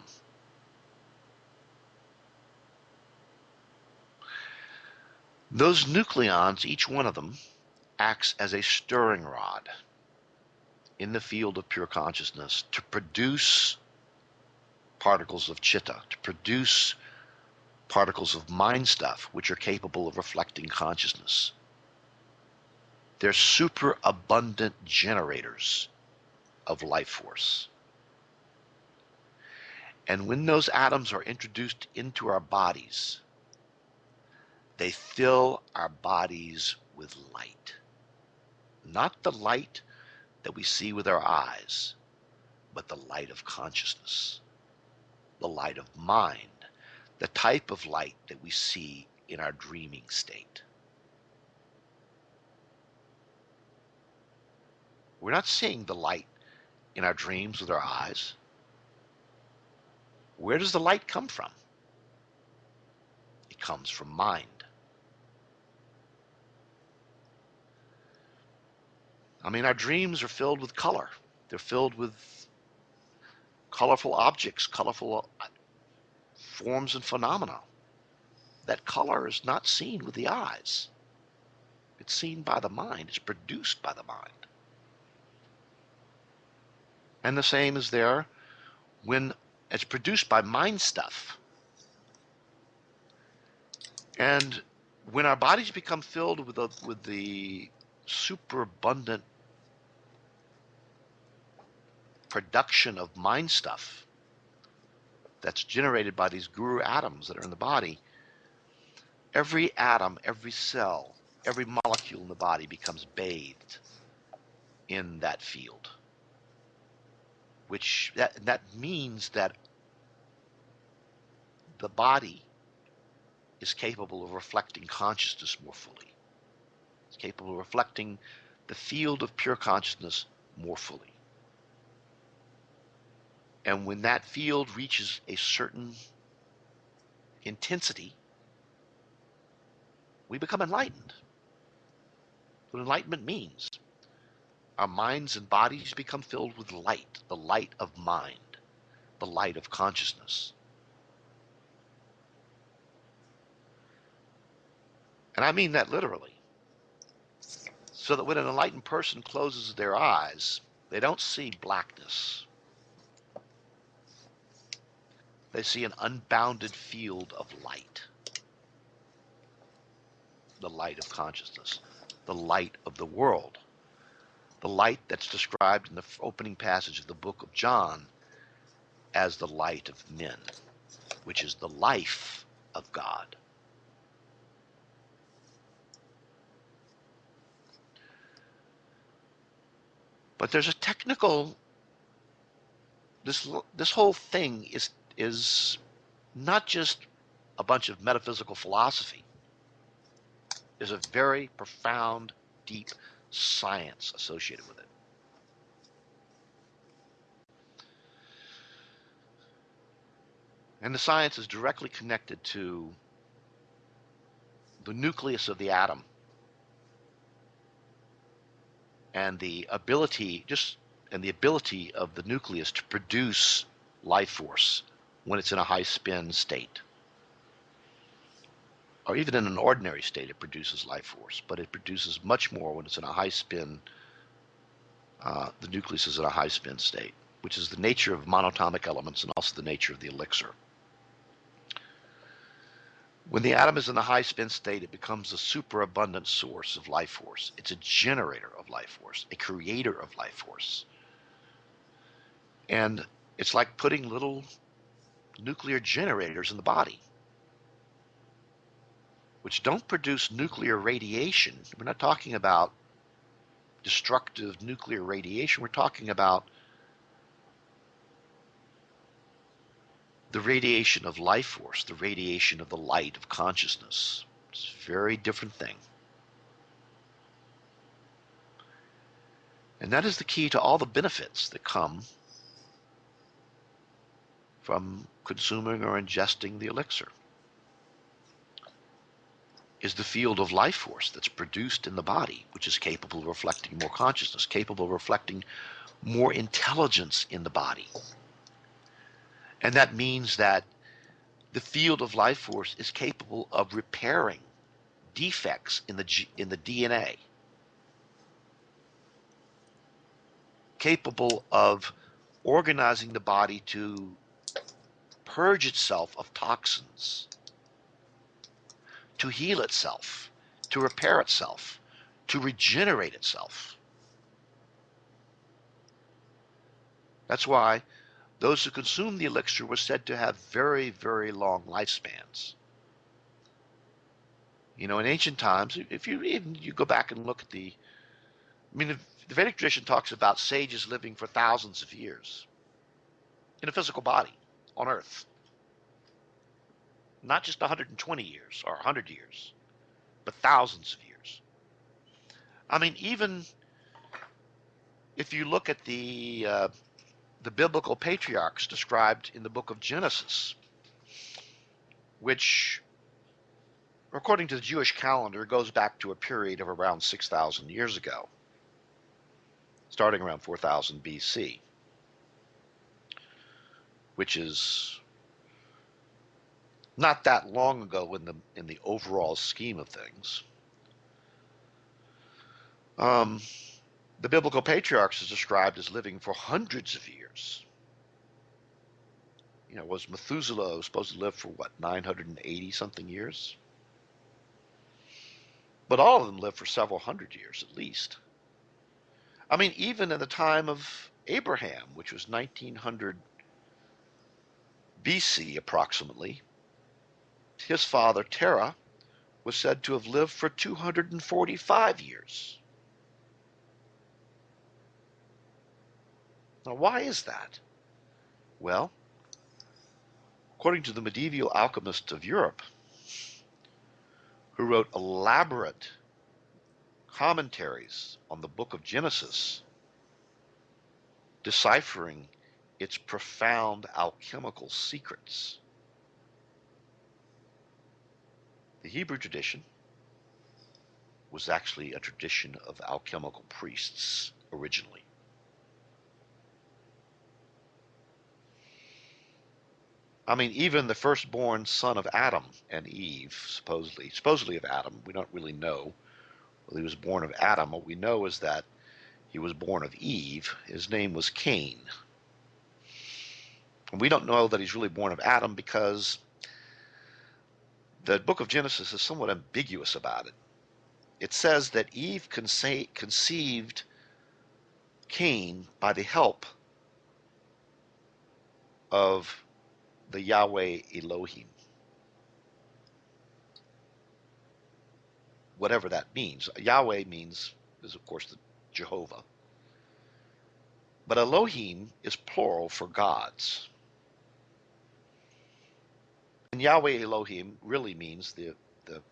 Those nucleons, each one of them, acts as a stirring rod in the field of pure consciousness to produce particles of chitta, to produce particles of mind stuff which are capable of reflecting consciousness. They're super abundant generators of life force. And when those atoms are introduced into our bodies, they fill our bodies with light. Not the light that we see with our eyes, but the light of consciousness, the light of mind, the type of light that we see in our dreaming state. We're not seeing the light in our dreams with our eyes. Where does the light come from? It comes from mind. I mean, our dreams are filled with color. They're filled with colorful objects, colorful forms and phenomena. That color is not seen with the eyes. It's seen by the mind. It's produced by the mind. And the same is there when it's produced by mind stuff. And when our bodies become filled with the superabundant production of mind stuff that's generated by these guru atoms that are in the body, every atom, every cell, every molecule in the body becomes bathed in that field. Which that means that the body is capable of reflecting consciousness more fully. It's capable of reflecting the field of pure consciousness more fully. And when that field reaches a certain intensity, we become enlightened. What enlightenment means. Our minds and bodies become filled with light, the light of mind, the light of consciousness. And I mean that literally. So that when an enlightened person closes their eyes, they don't see blackness. They see an unbounded field of light. The light of consciousness, the light of the world. the light that's described in the opening passage of the book of John as the light of men, which is the life of God. But there's a technical, this whole thing is not just a bunch of metaphysical philosophy. There's a very profound, deep science associated with it. And the science is directly connected to the nucleus of the atom and the ability of the nucleus to produce life force when it's in a high spin state. Or even in an ordinary state, it produces life force, but it produces much more when it's in a high spin. The nucleus is in a high spin state, which is the nature of monatomic elements and also the nature of the elixir. When the atom is in the high spin state, it becomes a superabundant source of life force. It's a generator of life force, a creator of life force. And it's like putting little nuclear generators in the body, which don't produce nuclear radiation. We're not talking about destructive nuclear radiation. We're talking about the radiation of life force, the radiation of the light of consciousness. It's a very different thing. And that is the key to all the benefits that come from consuming or ingesting the elixir, is the field of life force that's produced in the body, which is capable of reflecting more consciousness, capable of reflecting more intelligence in the body. And that means that the field of life force is capable of repairing defects in the DNA, capable of organizing the body to purge itself of toxins, to heal itself, to repair itself, to regenerate itself. That's why those who consumed the elixir were said to have very, very long lifespans. You know, in ancient times, if you go back and look at the Vedic tradition talks about sages living for thousands of years in a physical body on Earth. Not just 120 years or 100 years, but thousands of years. I mean, even if you look at the biblical patriarchs described in the book of Genesis, which, according to the Jewish calendar, goes back to a period of around 6,000 years ago, starting around 4000 BC, which is not that long ago in the overall scheme of things. The biblical patriarchs is described as living for hundreds of years. You know, was Methuselah supposed to live for what, 980 something years? But all of them lived for several hundred years at least. I mean, even in the time of Abraham, which was 1900 BC approximately, his father Terah was said to have lived for 245 years. Now, why is that? Well, according to the medieval alchemists of Europe, who wrote elaborate commentaries on the book of Genesis, deciphering its profound alchemical secrets, the Hebrew tradition was actually a tradition of alchemical priests originally. I mean, even the firstborn son of Adam and Eve, supposedly of Adam, we don't really know whether he was born of Adam. What we know is that he was born of Eve. His name was Cain. And we don't know that he's really born of Adam because the book of Genesis is somewhat ambiguous about it. It says that Eve conceived Cain by the help of the Yahweh Elohim, whatever that means. Yahweh is of course the Jehovah, but Elohim is plural for gods. And Yahweh Elohim really means the, the,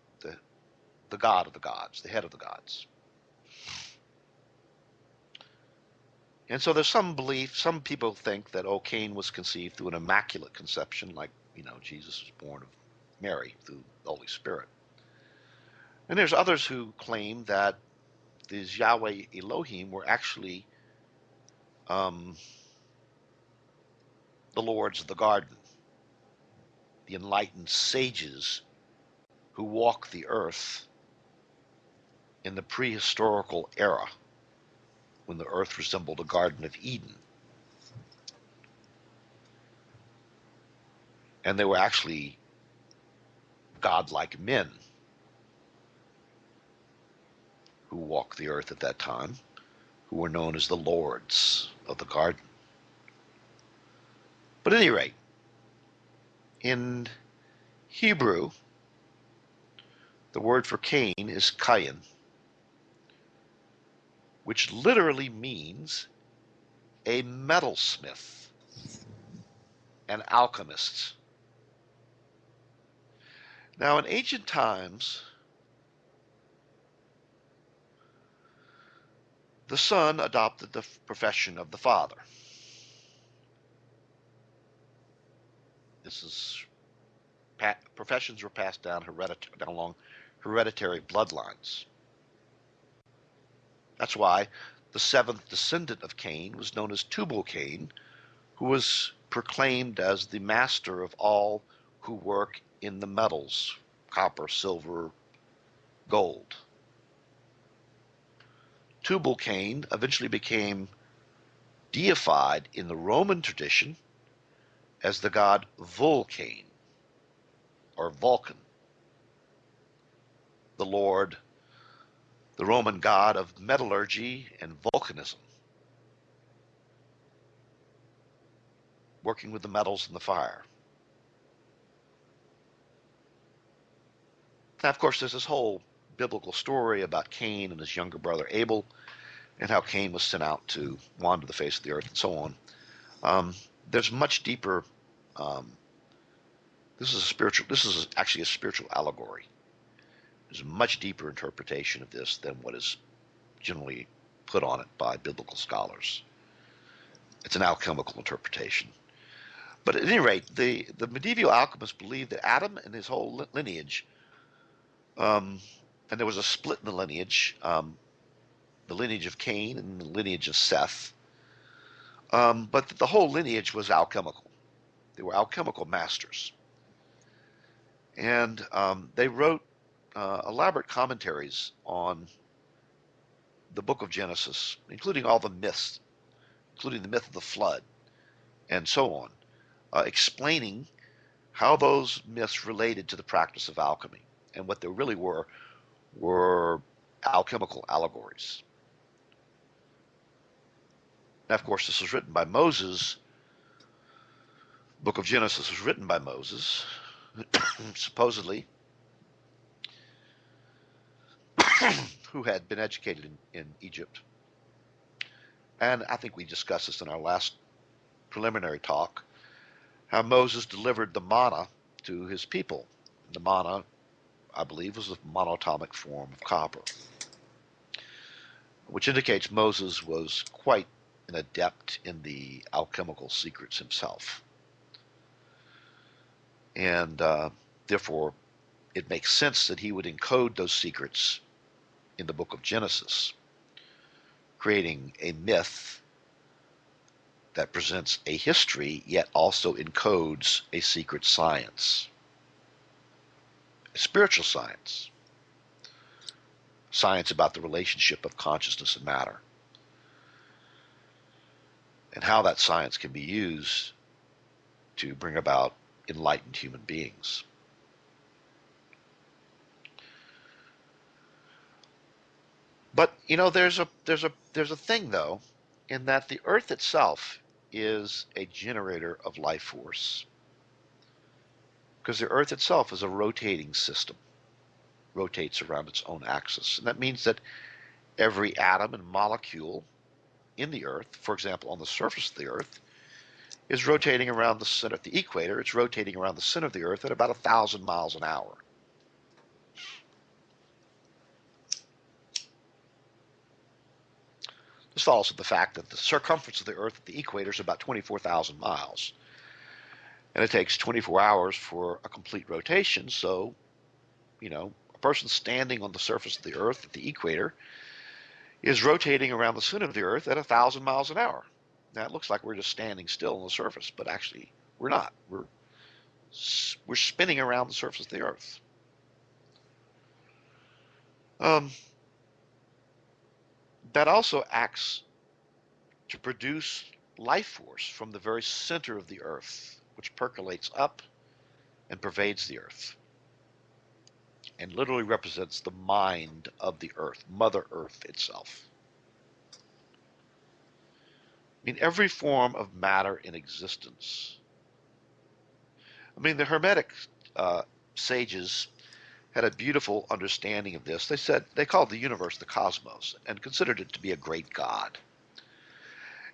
the God of the gods, the head of the gods. And so there's some belief, some people think that, Cain was conceived through an immaculate conception, like, Jesus was born of Mary through the Holy Spirit. And there's others who claim that these Yahweh Elohim were actually um, the lords of the garden, the enlightened sages who walked the earth in the prehistorical era when the earth resembled a Garden of Eden. And they were actually godlike men who walked the earth at that time, who were known as the lords of the garden. But at any rate, in Hebrew, the word for Cain is Cain, which literally means a metalsmith, an alchemist. Now, in ancient times, the son adopted the profession of the father. This is professions were passed down along hereditary bloodlines. That's why the seventh descendant of Cain was known as Tubal-Cain, who was proclaimed as the master of all who work in the metals, copper, silver, gold. Tubal-Cain eventually became deified in the Roman tradition as the god Vulcan, or Vulcan, the Roman god of metallurgy and volcanism, working with the metals and the fire. Now, of course, there's this whole biblical story about Cain and his younger brother Abel, and how Cain was sent out to wander the face of the earth, and so on. There's much deeper. Um, this is actually a spiritual allegory. There's a much deeper interpretation of this than what is generally put on it by biblical scholars. It's an alchemical interpretation. But at any rate, the medieval alchemists believed that Adam and his whole lineage, and there was a split in the lineage of Cain and the lineage of Seth, but the whole lineage was alchemical. They were alchemical masters. And they wrote elaborate commentaries on the book of Genesis, including all the myths, including the myth of the flood, and so on, explaining how those myths related to the practice of alchemy. And what they really were alchemical allegories. Now, of course, this was written by Moses. The book of Genesis was written by Moses, supposedly, who had been educated in Egypt. And I think we discussed this in our last preliminary talk, how Moses delivered the manna to his people. The manna, I believe, was a monatomic form of copper, which indicates Moses was quite an adept in the alchemical secrets himself. And therefore, it makes sense that he would encode those secrets in the book of Genesis, creating a myth that presents a history, yet also encodes a secret science, a spiritual science, science about the relationship of consciousness and matter, and how that science can be used to bring about enlightened human beings. But there's a thing though in that the Earth itself is a generator of life force, because the Earth itself is a rotating system, rotates around its own axis. And that means that every atom and molecule in the Earth, for example, on the surface of the Earth, is rotating around the center of the equator. It's rotating around the center of the Earth at about 1,000 miles an hour. This follows from the fact that the circumference of the Earth at the equator is about 24,000 miles. And it takes 24 hours for a complete rotation. So, a person standing on the surface of the Earth at the equator is rotating around the center of the Earth at 1,000 miles an hour. Now, it looks like we're just standing still on the surface, but actually we're not. We're spinning around the surface of the Earth. That also acts to produce life force from the very center of the Earth, which percolates up and pervades the Earth, and literally represents the mind of the Earth, Mother Earth itself. Every form of matter in existence. The Hermetic sages had a beautiful understanding of this. They called the universe the cosmos and considered it to be a great god.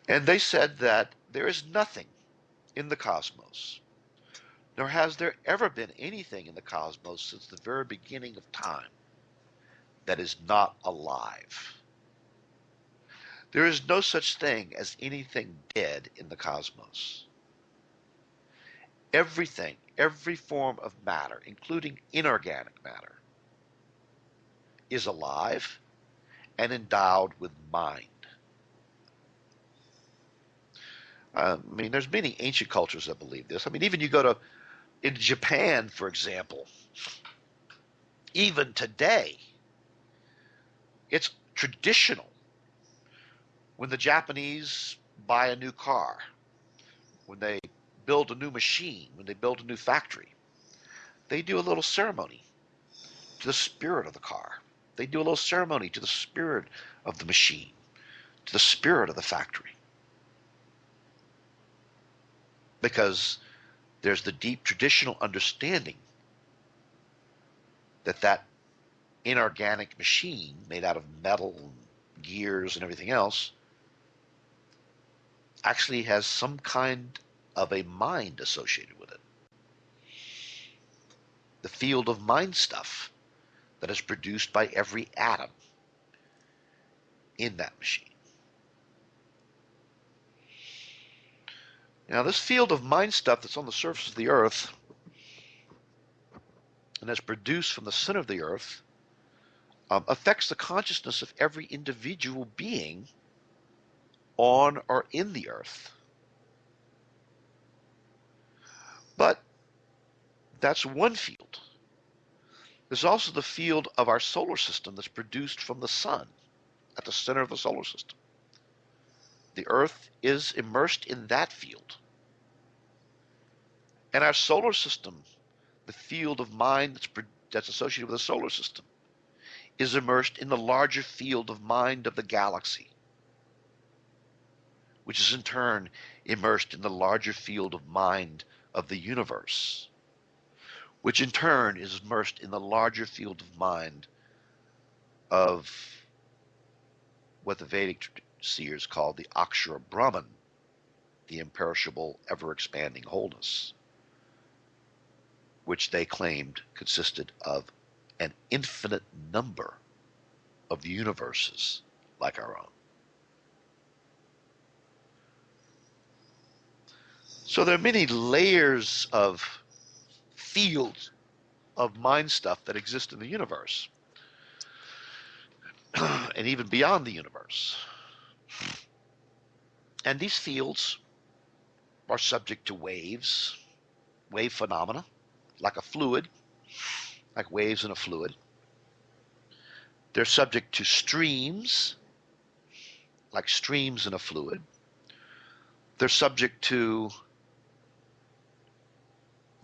And they said that there is nothing in the cosmos, nor has there ever been anything in the cosmos since the very beginning of time, that is not alive. There is no such thing as anything dead in the cosmos. Everything, every form of matter, including inorganic matter, is alive and endowed with mind. There's many ancient cultures that believe this. Even you go in Japan, for example, even today, it's traditional when the Japanese buy a new car, when they build a new machine, when they build a new factory, they do a little ceremony to the spirit of the car. They do a little ceremony to the spirit of the machine, to the spirit of the factory. Because there's the deep traditional understanding that inorganic machine made out of metal and gears and everything else actually has some kind of a mind associated with it. The field of mind stuff that is produced by every atom in that machine. Now, this field of mind stuff that's on the surface of the Earth and that's produced from the center of the Earth affects the consciousness of every individual being on or in the Earth. But that's one field. There's also the field of our solar system that's produced from the sun at the center of the solar system. The Earth is immersed in that field. And our solar system, the field of mind that's associated with the solar system, is immersed in the larger field of mind of the galaxy, which is in turn immersed in the larger field of mind of the universe, which in turn is immersed in the larger field of mind of what the Vedic seers call the Akshara Brahman, the imperishable, ever-expanding wholeness, which they claimed consisted of an infinite number of universes like our own. So there are many layers of fields of mind stuff that exist in the universe, and even beyond the universe. And these fields are subject to waves, wave phenomena, like a fluid, like waves in a fluid. They're subject to streams, like streams in a fluid. They're subject to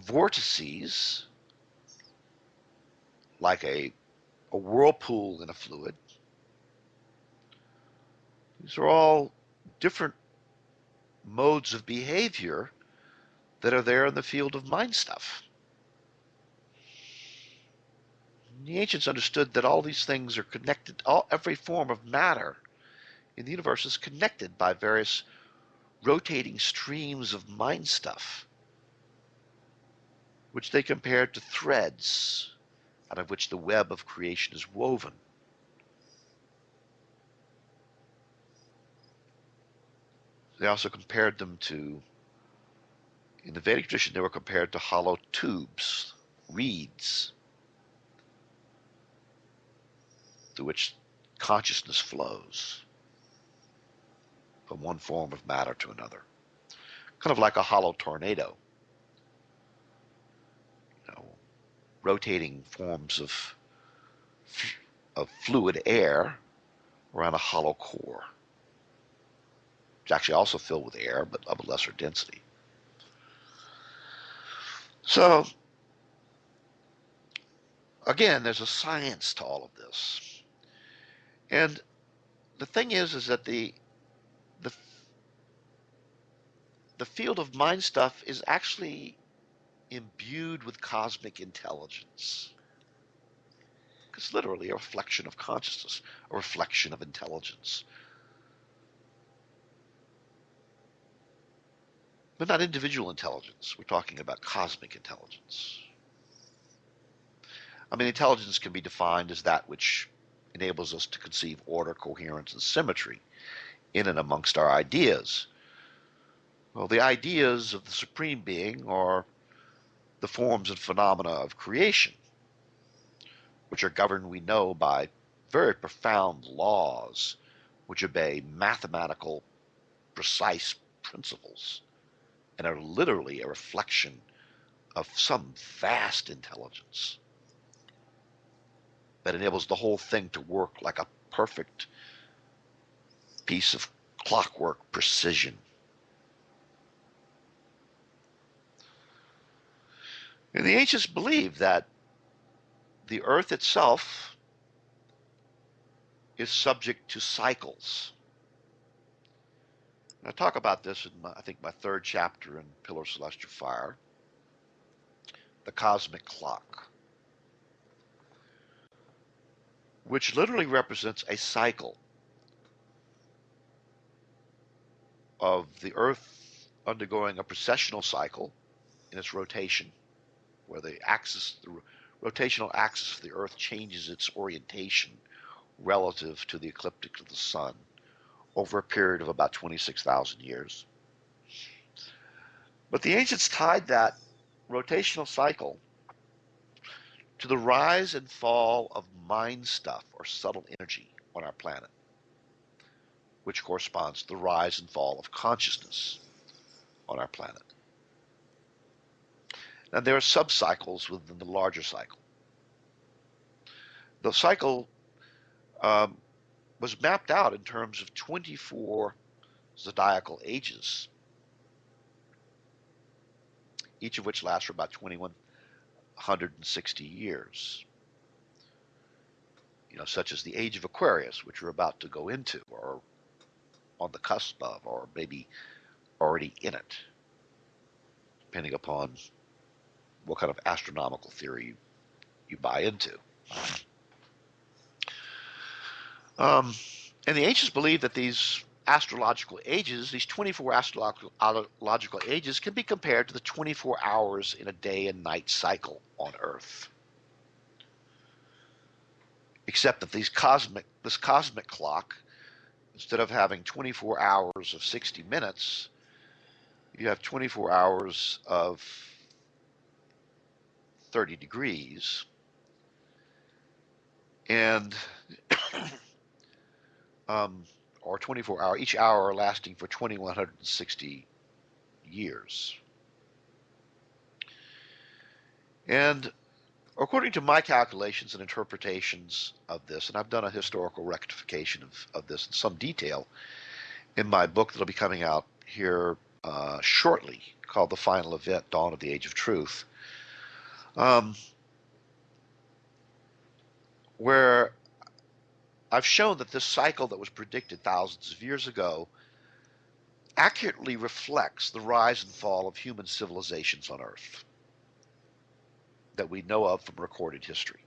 vortices, like a whirlpool in a fluid. These are all different modes of behavior that are there in the field of mind stuff. The ancients understood that all these things are connected. Every form of matter in the universe is connected by various rotating streams of mind stuff, which they compared to threads out of which the web of creation is woven. They also compared them to, in the Vedic tradition, they were compared to hollow tubes, reeds, through which consciousness flows from one form of matter to another. Kind of like a hollow tornado. You know, rotating forms of fluid air around a hollow core. It's actually also filled with air, but of a lesser density. So, again, there's a science to all of this. And the thing is that the field of mind stuff is actually imbued with cosmic intelligence. It's literally a reflection of consciousness, a reflection of intelligence. But not individual intelligence. We're talking about cosmic intelligence. I mean, intelligence can be defined as that which enables us to conceive order, coherence, and symmetry in and amongst our ideas. Well, the ideas of the Supreme Being are the forms and phenomena of creation, which are governed, we know, by very profound laws which obey mathematical, precise principles and are literally a reflection of some vast intelligence that enables the whole thing to work like a perfect piece of clockwork precision. And the ancients believed that the earth itself is subject to cycles. And I talk about this in, I think, my third chapter in Pillar of Celestial Fire, the cosmic clock, which literally represents a cycle of the earth undergoing a precessional cycle in its rotation, where the rotational axis of the earth changes its orientation relative to the ecliptic of the sun over a period of about 26,000 years. But the ancients tied that rotational cycle to the rise and fall of mind stuff or subtle energy on our planet, which corresponds to the rise and fall of consciousness on our planet. Now, there are subcycles within the larger cycle. The cycle was mapped out in terms of 24 zodiacal ages, each of which lasts for about 2,160 years. You know, such as the age of Aquarius, which we're about to go into, or on the cusp of, or maybe already in it, depending upon what kind of astronomical theory you buy into. And the ancients believed that these astrological ages, these 24 astrological ages, can be compared to the 24 hours in a day and night cycle on Earth. Except that this cosmic clock, instead of having 24 hours of 60 minutes, you have 24 hours of 30 degrees. And or 24 hours, each hour lasting for 2,160 years. And according to my calculations and interpretations of this, and I've done a historical rectification of this in some detail in my book that'll be coming out here shortly, called The Final Event, Dawn of the Age of Truth, where I've shown that this cycle that was predicted thousands of years ago accurately reflects the rise and fall of human civilizations on Earth that we know of from recorded history.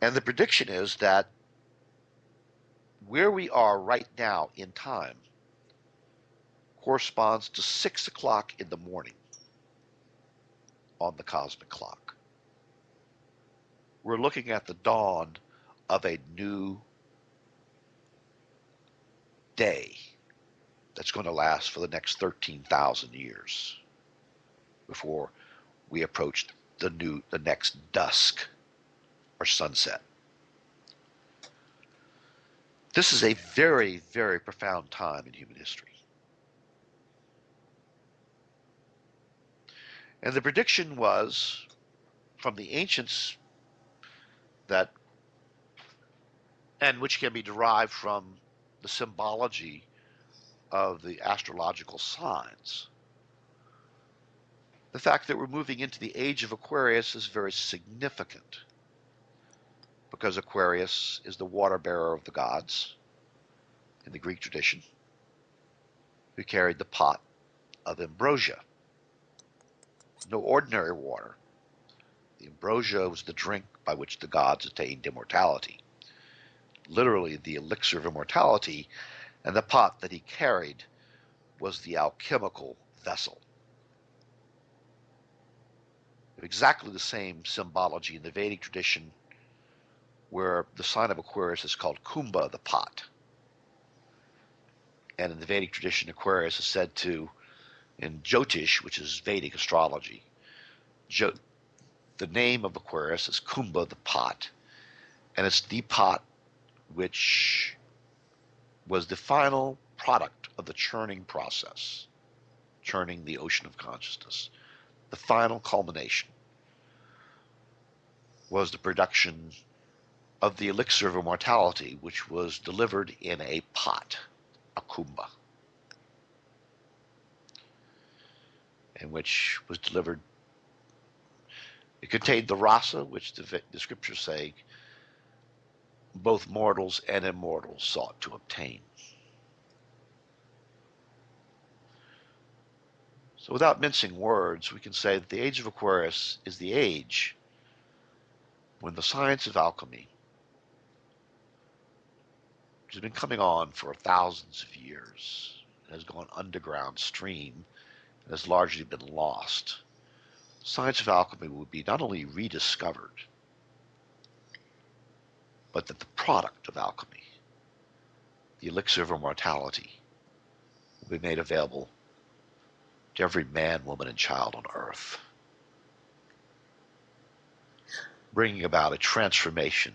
And the prediction is that where we are right now in time corresponds to 6 o'clock in the morning on the cosmic clock. We're looking at the dawn of a new day that's going to last for the next 13,000 years before we approach the next dusk or sunset. This is a very, very profound time in human history. And the prediction was from the ancients that, and which can be derived from the symbology of the astrological signs. The fact that we're moving into the age of Aquarius is very significant because Aquarius is the water bearer of the gods in the Greek tradition, who carried the pot of ambrosia. No ordinary water. The ambrosia was the drink by which the gods attained immortality. Literally, the elixir of immortality, and the pot that he carried was the alchemical vessel. Exactly the same symbology in the Vedic tradition, where the sign of Aquarius is called Kumbha, the pot. And in the Vedic tradition, Aquarius is said to, in Jyotish, which is Vedic astrology, the name of Aquarius is Kumbha, the pot, and it's the pot which was the final product of the churning process, churning the ocean of consciousness. The final culmination was the production of the elixir of immortality, which was delivered in a pot, a kumbha, and which was delivered. It contained the rasa, which the scriptures say both mortals and immortals sought to obtain. So without mincing words, we can say that the age of Aquarius is the age when the science of alchemy, which has been coming on for thousands of years, has gone underground stream, and has largely been lost. The science of alchemy will be not only rediscovered, but that the product of alchemy, the elixir of immortality, will be made available to every man, woman, and child on earth, bringing about a transformation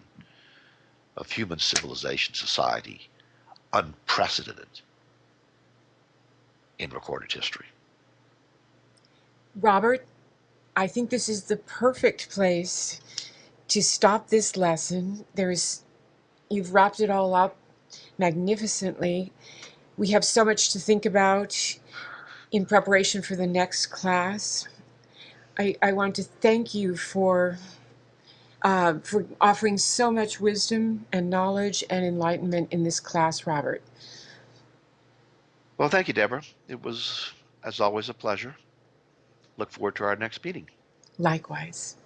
of human civilization society unprecedented in recorded history. Robert, I think this is the perfect place to stop this lesson. You've wrapped it all up magnificently. We have so much to think about in preparation for the next class. I want to thank you for offering so much wisdom and knowledge and enlightenment in this class, Robert. Well, thank you, Deborah. It was, as always, a pleasure. Look forward to our next meeting. Likewise.